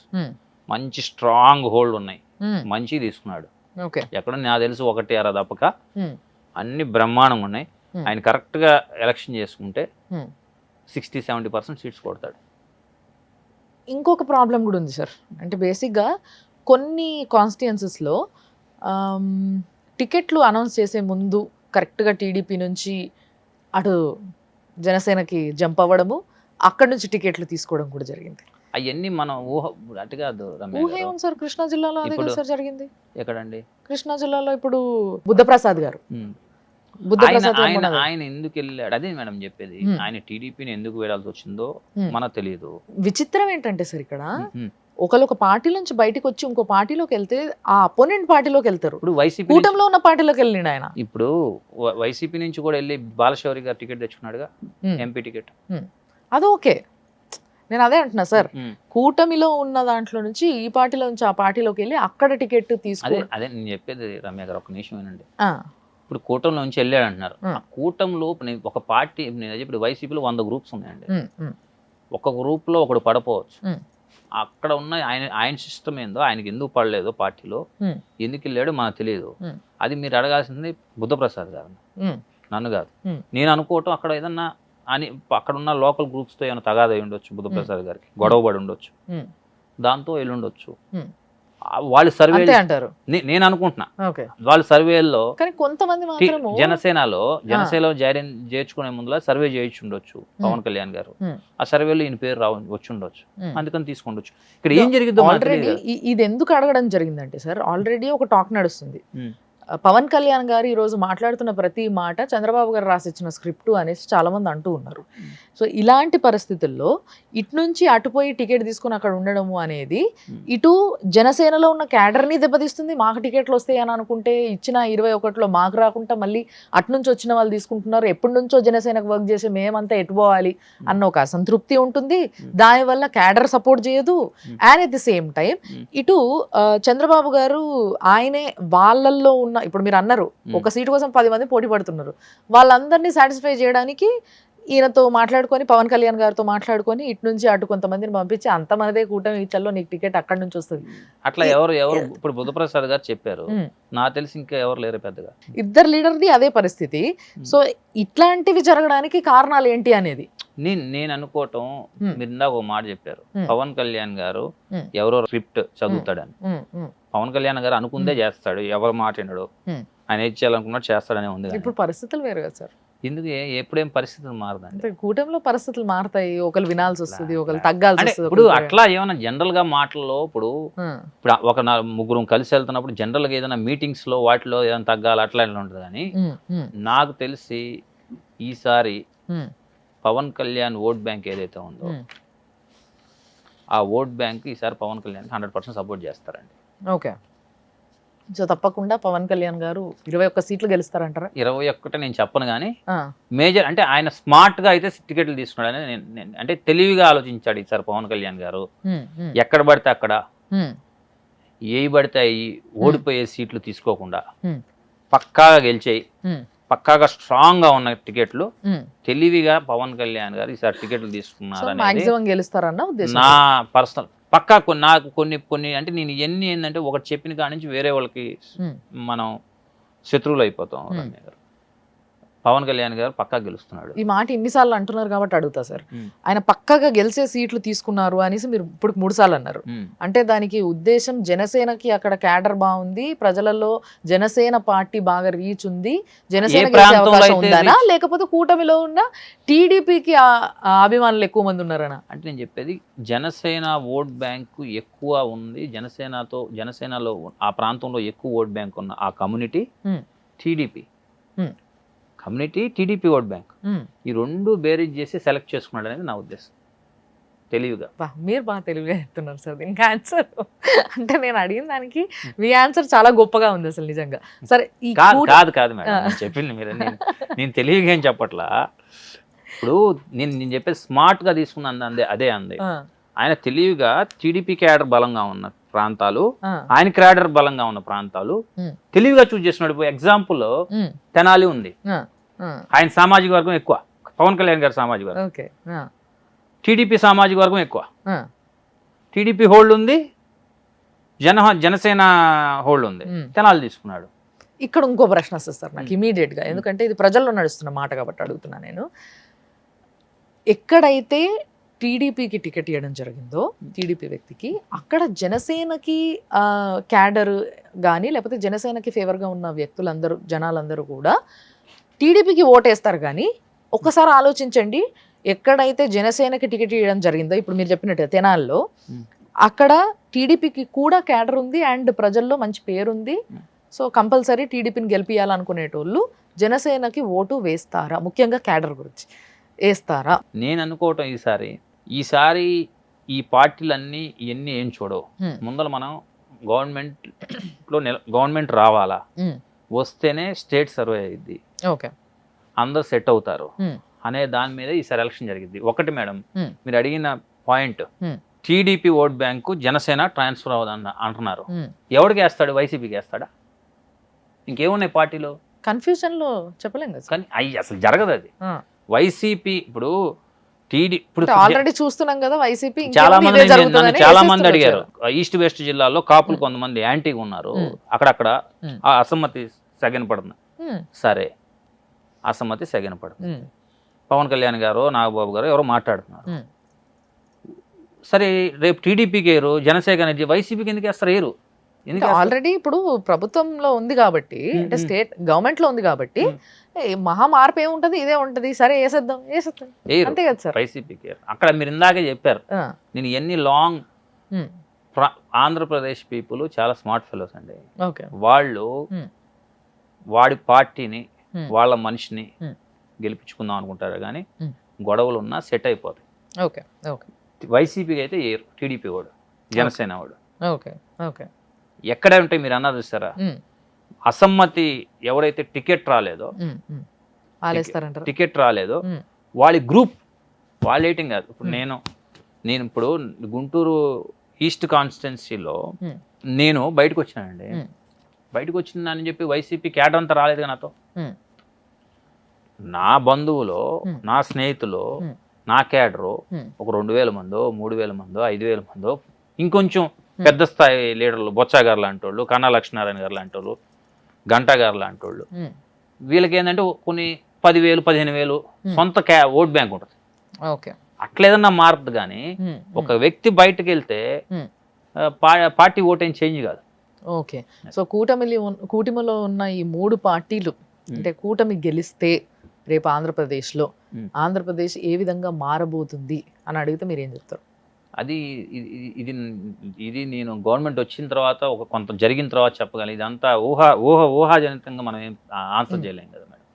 మంచి స్ట్రాంగ్ హోల్డ్ ఉన్నాయి, మంచి తీసుకున్నాడు. ఎక్కడ నాకు తెలిసి 1 తప్పక అన్ని బ్రహ్మాండంగా ఉన్నాయి. ఆయన కరెక్ట్గా ఎలక్షన్ చేసుకుంటే 60-70% సీట్స్ కొడతాడు. ఇంకొక ప్రాబ్లం కూడా ఉంది సార్, అంటే బేసిక్గా కొన్ని కాన్స్టిట్యుయెన్సీస్లో టికెట్లు అనౌన్స్ చేసే ముందు కరెక్ట్గా టీడీపీ నుంచి అటు జనసేనకి జంప్ అవ్వడము, అక్కడి నుంచి టికెట్లు తీసుకోవడం కూడా జరిగింది. అవన్నీ మనం అటు కాదు సార్. కృష్ణా జిల్లాలో అదే సార్ జరిగింది. ఎక్కడండి? కృష్ణా జిల్లాలో ఇప్పుడు బుద్ధప్రసాద్ గారు, ఆయన ఎందుకు వెళ్ళాడు అదే మేడం చెప్పేది. ఆయన టీడీపీని ఎందుకు వేయాల్సి వచ్చిందో మనకు తెలియదు. విచిత్రం ఏంటంటే సార్, ఇక్కడ ఒక పార్టీ నుంచి బయటకు వచ్చి ఇంకో పార్టీలోకి వెళ్తే ఆ అపోనెంట్ పార్టీలోకి వెళ్తారు. ఇప్పుడు వైసీపీ కూటమిలో ఉన్న పార్టీలోకి వెళ్ళిండు ఆయన. ఇప్పుడు వైసీపీ నుంచి కూడా వెళ్ళి బాలశౌరి గారు టికెట్ తెచ్చుకున్నాడుగా, ఎంపీ టికెట్. అది ఓకే, నేను అదే అంటున్నా సార్, కూటమిలో ఉన్న దాంట్లో నుంచి ఈ పార్టీలో నుంచి ఆ పార్టీలోకి వెళ్ళి అక్కడ టికెట్ తీసుకో. అదే నేను చెప్పేది రమ్య గారు, ఒక నిమిషం ఏనండి. ఇప్పుడు కూటమిలో నుంచి వెళ్ళాడు అంటున్నారు. ఆ కూటమిలో ఒక పార్టీ, ఇప్పుడు వైసీపీలో 100 గ్రూప్స్ ఉన్నాయండి. ఒక గ్రూప్ లో ఒకడు పడిపోవచ్చు, అక్కడ ఉన్న ఆయన సిస్టమ్ ఏందో ఆయనకి ఎందుకు పడలేదో పార్టీలో ఎందుకు వెళ్ళాడో మనకు తెలియదు. అది మీరు అడగాల్సింది బుద్ధప్రసాద్ గారు, నన్ను కాదు. నేను అనుకోవటం అక్కడ ఏదన్నా అని అక్కడ ఉన్న లోకల్ గ్రూప్స్తో ఏమైనా తగాదా అయి ఉండొచ్చు, బుద్ధప్రసాద్ గారికి గొడవపడి ఉండొచ్చు, దాంతో వెళ్ళి ఉండొచ్చు. వాళ్ళు సర్వే అంటారు నేను అనుకుంటున్నా. వాళ్ళ సర్వేల్లో కొంతమంది జనసేనలో చేర్చుకునే ముందులా సర్వే చేయించుండొచ్చు పవన్ కళ్యాణ్ గారు. ఆ సర్వేలో ఈయన పేరు వచ్చి ఉండొచ్చు, అందుకని తీసుకుండొచ్చు. ఇక్కడ ఏం జరిగిందో ఆల్రెడీ ఇది ఎందుకు అడగడం జరిగిందంటే సార్, ఆల్రెడీ ఒక టాక్ నడుస్తుంది. పవన్ కళ్యాణ్ గారు ఈ రోజు మాట్లాడుతున్న ప్రతి మాట చంద్రబాబు గారు రాసిచ్చిన స్క్రిప్ట్ అనేసి చాలా మంది అంటూ ఉన్నారు. సో ఇలాంటి పరిస్థితుల్లో ఇటు నుంచి అటుపోయి టికెట్ తీసుకుని అక్కడ ఉండడము అనేది ఇటు జనసేనలో ఉన్న క్యాడర్ని దెబ్బతీస్తుంది. మాకు టికెట్లు వస్తాయి అని అనుకుంటే ఇచ్చిన 21లో మాకు రాకుండా మళ్ళీ అటు నుంచి వచ్చిన వాళ్ళు తీసుకుంటున్నారు. ఎప్పటి నుంచో జనసేనకు వర్క్ చేసి మేమంతా ఎటుపోవాలి అన్న ఒక అసంతృప్తి ఉంటుంది. దానివల్ల క్యాడర్ సపోర్ట్ చేయదు. And at the same time ఇటు చంద్రబాబు గారు ఆయనే వాళ్ళల్లో ఉన్న, ఇప్పుడు మీరు అన్నారు ఒక సీటు కోసం 10 మంది పోటీ పడుతున్నారు, వాళ్ళందరినీ సాటిస్ఫై చేయడానికి ఈయనతో మాట్లాడుకొని పవన్ కళ్యాణ్ గారితో మాట్లాడుకొని ఇటు నుంచి అటు కొంతమందిని పంపించి అంత మనదే కూటమి ఇచ్చల్లో నీకు టికెట్ అక్కడి నుంచి వస్తుంది. అట్లా ఎవరు ఇప్పుడు బుద్ధప్రసాద్ గారు చెప్పారు, నాకు తెలిసి ఇంకా ఎవరు లేరు పెద్దగా. ఇద్దరు లీడర్ది అదే పరిస్థితి. సో ఇట్లాంటివి జరగడానికి కారణాలు ఏంటి అనేది నేను అనుకోవటం, మీరు ఇందాక ఒక మాట చెప్పారు, పవన్ కళ్యాణ్ గారు ఎవరో స్క్రిప్ట్ చదువుతాడని. పవన్ కళ్యాణ్ గారు అనుకుందే చేస్తాడు, ఎవరు మాట వినడు, ఆయన ఏది చేయాలనుకున్నాడు చేస్తాడనే ఉంది. ఇప్పుడు పరిస్థితులు వేరు కదా సార్. ఎందుకు ఎప్పుడేం పరిస్థితులు మారదండి, కూటమిలో పరిస్థితులు మారుతాయి, ఒకరు వినాల్సి వస్తుంది, ఒకరు తగ్గాల్సి వస్తుంది. ఇప్పుడు అట్లా ఏమైనా జనరల్ గా మాటల్లో ఇప్పుడు ఒక ముగ్గురు కలిసి వెళ్తున్నప్పుడు జనరల్ గా ఏదైనా మీటింగ్స్ లో వాటిలో ఏదైనా తగ్గాలి అట్లా ఉంటుంది. కానీ నాకు తెలిసి ఈసారి పవన్ కళ్యాణ్ ఓట్ బ్యాంక్ ఏదైతే ఉందో ఆ ఓట్ బ్యాంక్ ఈసారి పవన్ కళ్యాణ్ 100% సపోర్ట్ చేస్తారండి. ఓకే, సో తప్పకుండా పవన్ కళ్యాణ్ గారు 21 సీట్లు గెలుస్తారంటారా? 21 నేను చెప్పను, కానీ మేజర్ అంటే ఆయన స్మార్ట్ గా అయితే టికెట్లు తీసుకున్నాడు అని అంటే తెలివిగా ఆలోచించాడు ఈసారి పవన్ కళ్యాణ్ గారు. ఎక్కడ పడితే అక్కడ ఏ పడితే అవి ఓడిపోయే సీట్లు తీసుకోకుండా పక్కాగా గెలిచాయి, పక్కాగా స్ట్రాంగ్ గా ఉన్న టికెట్లు తెలివిగా పవన్ కళ్యాణ్ గారు ఈసారి టికెట్లు తీసుకున్నారు. నా పర్సనల్ పక్కా నాకు కొన్ని అంటే నేను ఎన్ని ఏంటంటే ఒకటి చెప్పిన కాడి నుంచి వేరే వాళ్ళకి మనం శత్రువులు అయిపోతాం. పవన్ కళ్యాణ్ గారు పక్కా గెలుస్తున్నాడు. ఈ మాట ఇన్నిసార్లు అంటున్నారు కాబట్టి అడుగుతా సార్, ఆయన పక్కాగా గెలిచే సీట్లు తీసుకున్నారు అనేసి మీరు ఇప్పుడు 3 సార్లు అన్నారు. అంటే దానికి ఉద్దేశం జనసేనకి అక్కడ క్యాడర్ బాగుంది, ప్రజలలో జనసేన పార్టీ బాగా రీచ్ ఉంది, జనసేన గెలిచే అవకాశం ఉందనా, లేకపోతే కూటమిలో ఉన్న టీడీపీకి అభిమానులు ఎక్కువ మంది ఉన్నారనా? అంటే నేను చెప్పేది జనసేన ఓట్ బ్యాంకు ఎక్కువ ఉంది, జనసేనలో ఆ ప్రాంతంలో ఎక్కువ ఓట్ బ్యాంక్ ఉన్న ఆ కమ్యూనిటీ టీడీపీ ఓట్ బ్యాంక్, ఈ రెండు బేరీజ్ చేసి సెలెక్ట్ చేసుకున్నాడు అనేది నా ఉద్దేశం. తెలివిగా. మీరు బాగా తెలివిగా చెప్తున్నారు సార్ దీనికి ఆన్సర్. అంటే నేను అడిగిన దానికి మీ ఆన్సర్ చాలా గొప్పగా ఉంది అసలు నిజంగా. సరే కాదు మేడం చెప్పింది మీరు, నేను తెలివిగా ఏం చెప్పట్లా. ఇప్పుడు నేను చెప్పేది స్మార్ట్ గా తీసుకున్నాను అదే అంది. ఆయన తెలివిగా టీడీపీ క్యాడర్ బలంగా ఉన్న ప్రాంతాలు, ఆయన క్యాడర్ బలంగా ఉన్న ప్రాంతాలు తెలివిగా చూస్ చేసినాడు. ఎగ్జాంపుల్ తెనాలి ఉంది, ఆయన సామాజిక వర్గం ఎక్కువ, పవన్ కళ్యాణ్ గారి సామాజిక వర్గం. టీడీపీ సామాజిక వర్గం ఎక్కువ, టీడీపీ హోల్డ్ ఉంది, జనసేన హోల్డ్ ఉంది, తెనాలి తీసుకున్నాడు. ఇక్కడ ఇంకో ప్రశ్న వస్తుంది సార్ నాకు ఇమీడియట్ గా, ఎందుకంటే ఇది ప్రజల్లో నడుస్తున్న మాట కాబట్టి అడుగుతున్నా నేను. ఎక్కడైతే టీడీపీకి టికెట్ ఇవ్వడం జరిగిందో టీడీపీ వ్యక్తికి, అక్కడ జనసేనకి క్యాడర్ కానీ లేకపోతే జనసేనకి ఫేవర్గా ఉన్న వ్యక్తులందరూ జనాలందరూ కూడా టీడీపీకి ఓటేస్తారు. కానీ ఒక్కసారి ఆలోచించండి, ఎక్కడైతే జనసేనకి టికెట్ ఇవ్వడం జరిగిందో ఇప్పుడు మీరు చెప్పినట్టు తెనాల్లో, అక్కడ టీడీపీకి కూడా క్యాడర్ ఉంది అండ్ ప్రజల్లో మంచి పేరుంది. సో కంపల్సరీ టీడీపీని గెలిపియాలనుకునేటోళ్ళు జనసేనకి ఓటు వేస్తారా? ముఖ్యంగా క్యాడర్ గురించి వేస్తారా? నేను అనుకోవటం ఈసారి ఈ పార్టీలన్నీ ఇవన్నీ ఏం చూడవు. ముందర మనం గవర్నమెంట్ రావాలా, వస్తేనే స్టేట్ సర్వే అయ్యిద్ది, అందరు సెట్ అవుతారు అనే దాని మీద ఈసారి ఎలక్షన్ జరిగింది. ఒకటి మేడం, మీరు అడిగిన point, TDP vote bank Janasena transfer అవ్వదని అంటున్నారు. ఎవరికి వేస్తాడు? వైసీపీకి వేస్తాడా? ఇంకేమున్నాయి పార్టీలో? కన్ఫ్యూజన్ లో చెప్పలేం కదా. కానీ అసలు జరగదు అది. వైసీపీ ఇప్పుడు ఇప్పుడు ఆల్రెడీ చూస్తున్నాం కదా వైసీపీ చాలా మంది నన్ను చాలా మంది అడిగారు, ఈస్ట్ వెస్ట్ జిల్లాలో కాపులు కొంతమంది యాంటీగా ఉన్నారు, అక్కడక్కడ ఆ అసమ్మతి సగనపడుతుంది. సరే, అసమ్మతి సగనపడుతుంది. పవన్ కళ్యాణ్ గారు, నాగబాబు గారు ఎవరో మాట్లాడుతున్నారు. సరే, రేపు టీడీపీకి వేయరు, జనసేన వైసీపీకి ఎందుకు వేస్తారు? వేయరు. ఆల్రెడీ ఇప్పుడు ప్రభుత్వంలో ఉంది కాబట్టి, అంటే స్టేట్ గవర్నమెంట్ లో ఉంది కాబట్టి మహా మార్పు ఏముంటది, ఇదే ఉంటది, సరే వేసేద్దాం అంతే కదా సార్. వైసీపీకి అక్కడ మీరు ఇందాకే చెప్పారు, నేను ఎన్ని లాంగ్ ఆంధ్రప్రదేశ్ పీపుల్ చాలా స్మార్ట్ ఫెలోస్ అండి. వాళ్ళు వాడి పార్టీని వాళ్ళ మనిషిని గెలిపించుకుందాం అనుకుంటారు, కానీ గొడవలు ఉన్నా సెట్ అయిపోతాయి. వైసీపీకి అయితే ఏరు, టీడీపీ వాడు, జనసేన వాడు ఎక్కడే ఉంటాయి. మీరు అన్నారు చూస్తారా, అసమ్మతి ఎవరైతే టికెట్ రాలేదో వాళ్ళ గ్రూప్ వాళ్ళ రేటింగ్ కాదు. ఇప్పుడు నేను ఇప్పుడు గుంటూరు ఈస్ట్ కాన్స్టిట్యున్సీలో నేను బయటకు వచ్చినానండి. బయటకు వచ్చిందని చెప్పి వైసీపీ క్యాడర్ అంతా రాలేదు నాతో. నా బంధువులో, నా స్నేహితులు, నా క్యాడరు ఒక 2000 మందో, 3000 మందో, 5000 మందో, ఇంకొంచెం పెద్ద స్థాయి లీడర్లు, బొత్స గారు లాంటి వాళ్ళు, కన్నా లక్ష్మీనారాయణ గారు లాంటి వాళ్ళు, గంటా గారు లాంటి వాళ్ళు, వీళ్ళకి ఏంటంటే కొన్ని 10,000, 15,000 సొంత ఓట్ బ్యాంక్ ఉంటుంది. అట్లేదన్నా మారుతుంది, కానీ ఒక వ్యక్తి బయటకు వెళ్తే పార్టీ ఓట్ ఏం చేంజ్ కాదు. ఓకే, సో కూటమిలో ఉన్న ఈ 3 పార్టీలు అంటే కూటమి గెలిస్తే రేపు ఆంధ్రప్రదేశ్ ఏ విధంగా మారబోతుంది అని అడిగితే మీరు ఏం చెప్తారు? అది ఇది నేను గవర్నమెంట్ వచ్చిన తర్వాత కొంత జరిగిన తర్వాత చెప్పగలను. ఇదంతా ఊహాజనితంగా మనం ఏం ఆన్సర్ చేయలేం కదా మేడం.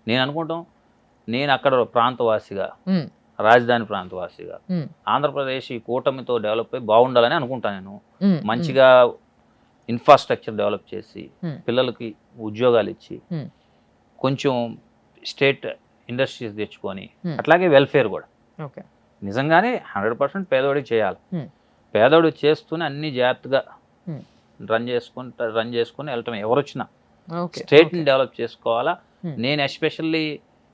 నేను అనుకుంటాం, నేను అక్కడ ప్రాంతవాసిగా, రాజధాని ప్రాంతవాసిగా, ఆంధ్రప్రదేశ్ ఈ కూటమితో డెవలప్ అయ్యి బాగుండాలని అనుకుంటాను. నేను మంచిగా ఇన్ఫ్రాస్ట్రక్చర్ డెవలప్ చేసి, పిల్లలకి ఉద్యోగాలు ఇచ్చి, కొంచెం స్టేట్ ఇండస్ట్రీస్ తెచ్చుకొని, అట్లాగే వెల్ఫేర్ కూడా నిజంగానే 100% పేదవాడికి చేయాలి. పేదవాడు చేస్తూనే అన్ని జాగ్రత్తగా రన్ చేసుకొని వెళ్ళటం. ఎవరు వచ్చినా స్టేట్ని డెవలప్ చేసుకోవాలా. నేను ఎస్పెషల్లీ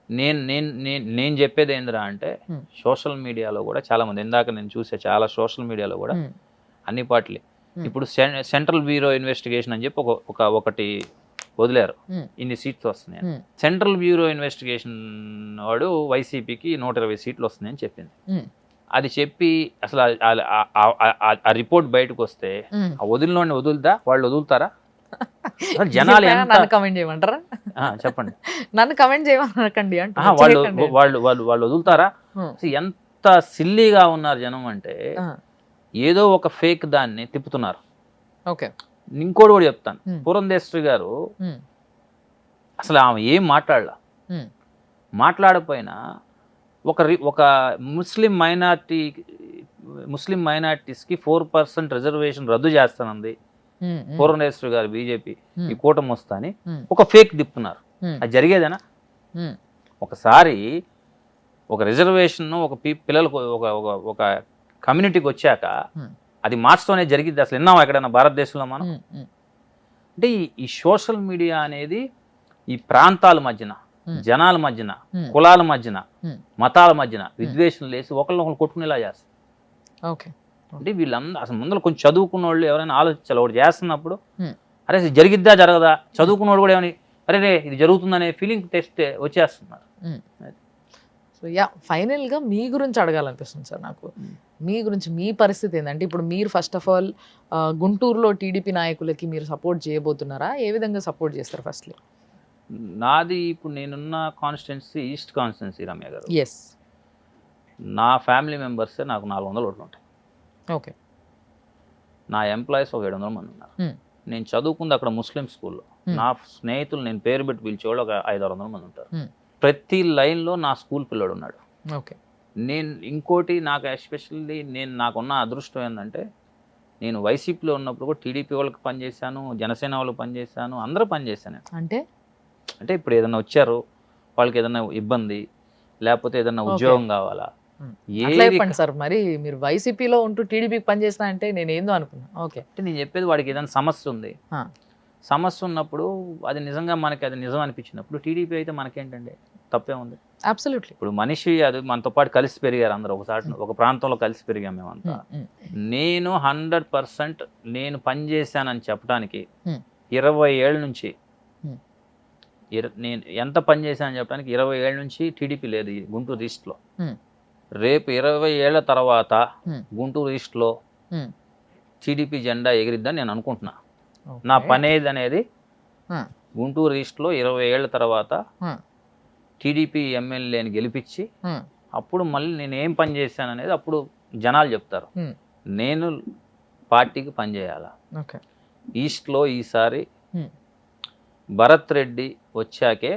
నేను చెప్పేది ఏందిరా అంటే, సోషల్ మీడియాలో కూడా చాలా మంది, ఇందాక నేను చూసే చాలా సోషల్ మీడియాలో కూడా అన్ని పార్టీలు ఇప్పుడు సెంట్రల్ బ్యూరో ఇన్వెస్టిగేషన్ అని చెప్పి ఒకటి వదిలేరు, ఇన్ని సీట్స్ వస్తున్నాయి. సెంట్రల్ బ్యూరో ఇన్వెస్టిగేషన్ వాడు వైసీపీకి 120 సీట్లు వస్తున్నాయని చెప్పింది. అది చెప్పి అసలు ఆ రిపోర్ట్ బయటకు వస్తే వదిలినోడిని వాళ్ళు వదులుతారా? జనాలు కమెంట్ చేయమంటారా? చెప్పండి, నన్ను కమెంట్ చేయమనకండి. వాళ్ళు వదులుతారా? ఎంత సిల్లీగా ఉన్నారు జనం అంటే, ఏదో ఒక ఫేక్ దాన్ని తిప్పుతున్నారు. ఇంకోటి కూడా చెప్తాను, పురంధేశ్వరి గారు అసలు ఆమె ఏం మాట్లాడపోయినా ఒక ముస్లిం మైనార్టీస్కి 4% రిజర్వేషన్ రద్దు చేస్తానంది పురంధేశ్వరి గారు, బీజేపీ ఈ కూటమి వస్తా అని ఒక ఫేక్ తిప్పుతున్నారు. అది జరిగేదేనా? ఒకసారి ఒక రిజర్వేషన్ ఒక పిల్లలకు ఒక కమ్యూనిటీకి వచ్చాక అది మార్చడం జరిగింది. అసలు విన్నాం ఎక్కడైనా భారతదేశంలో మనం? అంటే ఈ సోషల్ మీడియా అనేది ఈ ప్రాంతాల మధ్యన, జనాల మధ్యన, కులాల మధ్యన, మతాల మధ్యన విద్వేషం లేసి ఒకళ్ళొకళ్ళు కొట్టుకునేలా చేస్తారు. అంటే వీళ్ళందరూ అసలు ముందర కొంచెం చదువుకున్న వాళ్ళు ఎవరైనా ఆలోచించాలి. ఒకటి చేస్తున్నప్పుడు అరే జరిగిద్దా జరగదా, చదువుకున్నవాడు కూడా ఏమని అరే ఇది జరుగుతుందనే ఫీలింగ్ తెస్తే వచ్చేస్తున్నారు. సో ఫైనల్గా మీ గురించి అడగాలనిపిస్తుంది సార్ నాకు. మీ గురించి, మీ పరిస్థితి ఏంటంటే, ఇప్పుడు మీరు ఫస్ట్ ఆఫ్ ఆల్ గుంటూరులో టీడీపీ నాయకులకి మీరు సపోర్ట్ చేయబోతున్నారా? ఏ విధంగా సపోర్ట్ చేస్తారు? ఫస్ట్లీ నాది ఇప్పుడు నేనున్న కాన్స్టిట్యున్సీ ఈస్ట్ కాన్స్టిట్యున్సీ రమ్య గారు. ఎస్, నా ఫ్యామిలీ మెంబర్సే నాకు 400 ఓట్లు ఉంటాయి. నా ఎంప్లాయీస్ ఒక 700 మంది ఉన్నారు. నేను చదువుకుంది అక్కడ ముస్లిం స్కూల్లో. నా స్నేహితులు నేను పేరు పెట్టి పిలిచేవాళ్ళు ఒక 500-600 మంది ఉంటారు. ప్రతి లైన్లో నా స్కూల్ పిల్లడు ఉన్నాడు. నేను ఇంకోటి నాకు ఎస్పెషల్లీ నాకున్న అదృష్టం ఏంటంటే, నేను వైసీపీలో ఉన్నప్పుడు కూడా టీడీపీ వాళ్ళకి పనిచేశాను, జనసేన వాళ్ళకి పనిచేశాను, అందరూ పనిచేశాను. అంటే ఇప్పుడు ఏదైనా వచ్చారు, వాళ్ళకి ఏదైనా ఇబ్బంది లేకపోతే ఏదైనా ఉద్యోగం కావాలా, చెప్పండి సార్. మరి మీరు వైసీపీలో ఉంటూ టీడీపీకి పనిచేసిన అంటే నేను ఏందో అనుకున్నా. అంటే నేను చెప్పేది, వాడికి ఏదైనా సమస్య ఉంది, సమస్య ఉన్నప్పుడు అది నిజంగా మనకి అది నిజం అనిపించినప్పుడు టీడీపీ అయితే మనకేంటండి తప్పే ఉంది. అబ్సల్యూట్లీ. ఇప్పుడు మనిషి అది మనతో పాటు కలిసి పెరిగారు అందరూ, ఒక ప్రాంతంలో కలిసి పెరిగాం మేమంతా. నేను 100% నేను పని చేశానని చెప్పడానికి 20 ఏళ్ళ నుంచి నేను ఎంత పని చేశానని చెప్పడానికి 20 ఏళ్ళ నుంచి టీడీపీ లేదు ఈ గుంటూరు ఈస్ట్లో. రేపు 20 ఏళ్ల తర్వాత గుంటూరు ఈస్ట్లో టీడీపీ జెండా ఎగిరిద్దని నేను అనుకుంటున్నా. నా పని అనేది గుంటూరు ఈస్ట్లో 20 ఏళ్ల తర్వాత టీడీపీ ఎమ్మెల్యేని గెలిపించి అప్పుడు మళ్ళీ నేను ఏం పని చేశాను అనేది అప్పుడు జనాలు చెప్తారు. నేను పార్టీకి పని చేయాలా. ఈస్ట్లో ఈసారి భరత్ రెడ్డి వచ్చాకే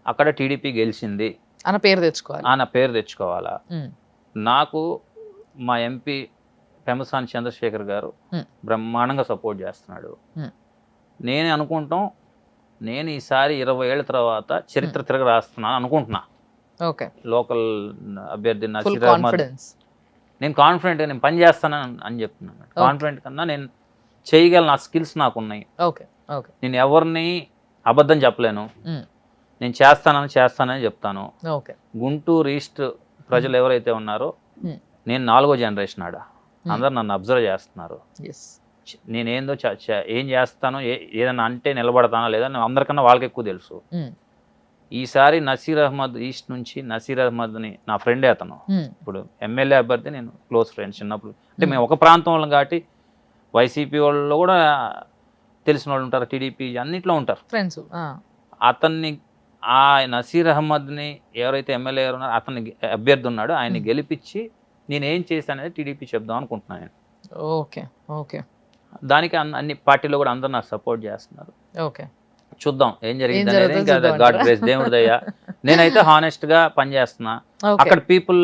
అక్కడ టీడీపీ గెలిచింది అన్న పేరు తెచ్చుకోవాలా. నాకు మా ఎంపీ పెమసాని చంద్రశేఖర్ గారు బ్రహ్మాండంగా సపోర్ట్ చేస్తున్నాడు. నేనే అనుకుంటాం నేను ఈసారి 20 ఏళ్ల తర్వాత చరిత్ర తిరగ రాస్తున్నాను అనుకుంటున్నా. లోకల్ అభ్యర్థి నసీర్ అహ్మద్ నేను కాన్ఫిడెంట్ నేను పని చేస్తానని అని చెప్తున్నాను. కాన్ఫిడెంట్ కన్నా నేను చేయగల నా స్కిల్స్ నాకు ఉన్నాయి. నేను ఎవరిని అబద్ధం చెప్పలేను. నేను చేస్తానని చెప్తాను. గుంటూరు ఈస్ట్ ప్రజలు ఎవరైతే ఉన్నారో నేను 4వ జనరేషన్ ఆడ అందరు నన్ను అబ్జర్వ్ చేస్తున్నారు. నేనేందో ఏం చేస్తానో ఏదైనా అంటే నిలబడతానో లేదా అందరికన్నా వాళ్ళకి ఎక్కువ తెలుసు. ఈసారి నసీర్ అహ్మద్ ఈస్ట్ నుంచి నసీర్ అహ్మద్ని నా ఫ్రెండే అతను. ఇప్పుడు ఎమ్మెల్యే అభ్యర్థి నేను క్లోజ్ ఫ్రెండ్స్ చిన్నప్పుడు. అంటే మేము ఒక ప్రాంతంలో కాబట్టి వైసీపీ వాళ్ళు కూడా తెలిసిన వాళ్ళు ఉంటారు, టీడీపీ అన్నింటిలో ఉంటారు ఫ్రెండ్స్. అతన్ని ఆ నసీర్ అహ్మద్ని ఎవరైతే ఎమ్మెల్యే ఉన్నారో అతన్ని అభ్యర్థి ఉన్నాడో ఆయన్ని గెలిపించి నేను ఏం చేశాననేది టీడీపీ చెప్దాం అనుకుంటున్నాను నేను. దానికి అన్ని పార్టీలో కూడా అందరూ నాకు సపోర్ట్ చేస్తున్నారు. చూద్దాం ఏం జరిగింది అనేది. గాడ్ గ్రేస్, దేవుడి దయ. నేనైతే హానెస్ట్గా పనిచేస్తున్నా. అక్కడ పీపుల్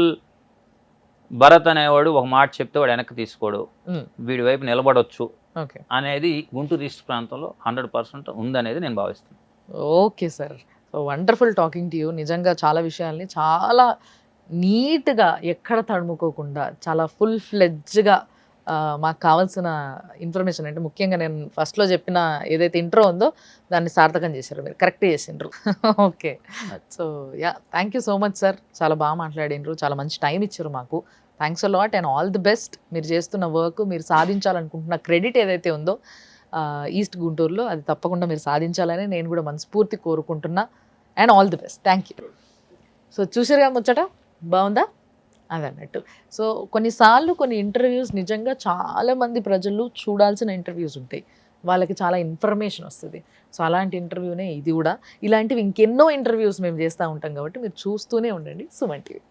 భరత్ అనేవాడు ఒక మాట చెప్తే వాడు వెనక్కి తీసుకోడు, వీడి వైపు నిలబడొచ్చు అనేది గుంటూరు ఈస్ట్ ప్రాంతంలో 100% ఉందనేది నేను భావిస్తున్నాను. Okay sir, so wonderful talking to you. నిజంగా చాలా విషయాల్ని చాలా నీట్గా ఎక్కడ తడుముకోకుండా చాలా ఫుల్ ఫ్లెడ్జ్గా మాకు కావాల్సిన ఇన్ఫర్మేషన్ అంటే ముఖ్యంగా నేను ఫస్ట్లో చెప్పిన ఏదైతే ఇంట్రో ఉందో దాన్ని సార్థకం చేశారు, మీరు కరెక్ట్ చేసిండ్రు. Okay, so yeah, thank you so much sir. చాలా బాగా మాట్లాడిండ్రు, చాలా మంచి టైం ఇచ్చారు మాకు. Thanks a lot and all the best. మీరు చేస్తున్న వర్క్, మీరు సాధించాలనుకుంటున్న క్రెడిట్ ఏదైతే ఉందో ఈస్ట్ గుంటూరులో అది తప్పకుండా మీరు సాధించాలని నేను కూడా మనస్ఫూర్తి కోరుకుంటున్నా. And all the best. Thank you. So చూసారుగా ముచ్చట, బాగుందా అదన్నట్టు. సో కొన్నిసార్లు కొన్ని ఇంటర్వ్యూస్ నిజంగా చాలామంది ప్రజలు చూడాల్సిన ఇంటర్వ్యూస్ ఉంటాయి, వాళ్ళకి చాలా ఇన్ఫర్మేషన్ వస్తుంది. సో అలాంటి ఇంటర్వ్యూనే ఇది కూడా. ఇలాంటివి ఇంకెన్నో ఇంటర్వ్యూస్ మేము చేస్తూ ఉంటాం కాబట్టి మీరు చూస్తూనే ఉండండి సుమన్ టీవీ.